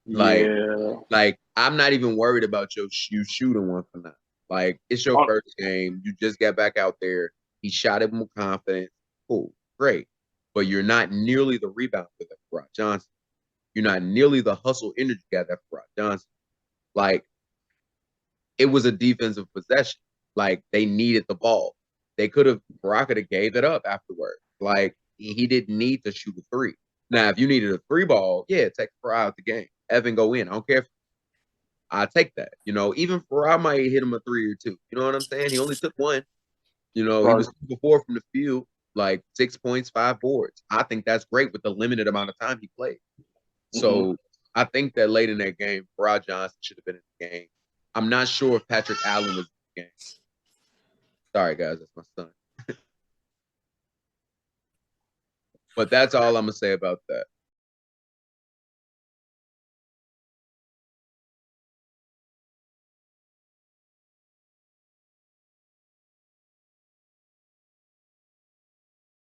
[SPEAKER 4] Like I'm not even worried about you shooting 1 for 9. Like, it's your first game. You just got back out there. He shot it with confidence. Cool, great. But you're not nearly the rebounder that Farrah Johnson. You're not nearly the hustle energy guy that Farrah Johnson. Like, it was a defensive possession. Like, they needed the ball. Farrah could have gave it up afterward. Like, he didn't need to shoot a 3. Now, if you needed a 3 ball, yeah, take Farrah out the game. Evan, go in. I don't care if I take that. You know, even Farrah might hit him a 3 or 2. You know what I'm saying? He only took 1. You know, he was 2 for 4 from the field, like 6 points, 5 boards. I think that's great with the limited amount of time he played. So I think that late in that game, Farrah Johnson should have been in the game. I'm not sure if Patrick Allen was in the game. Sorry, guys, that's my son. But that's all I'm gonna say about that.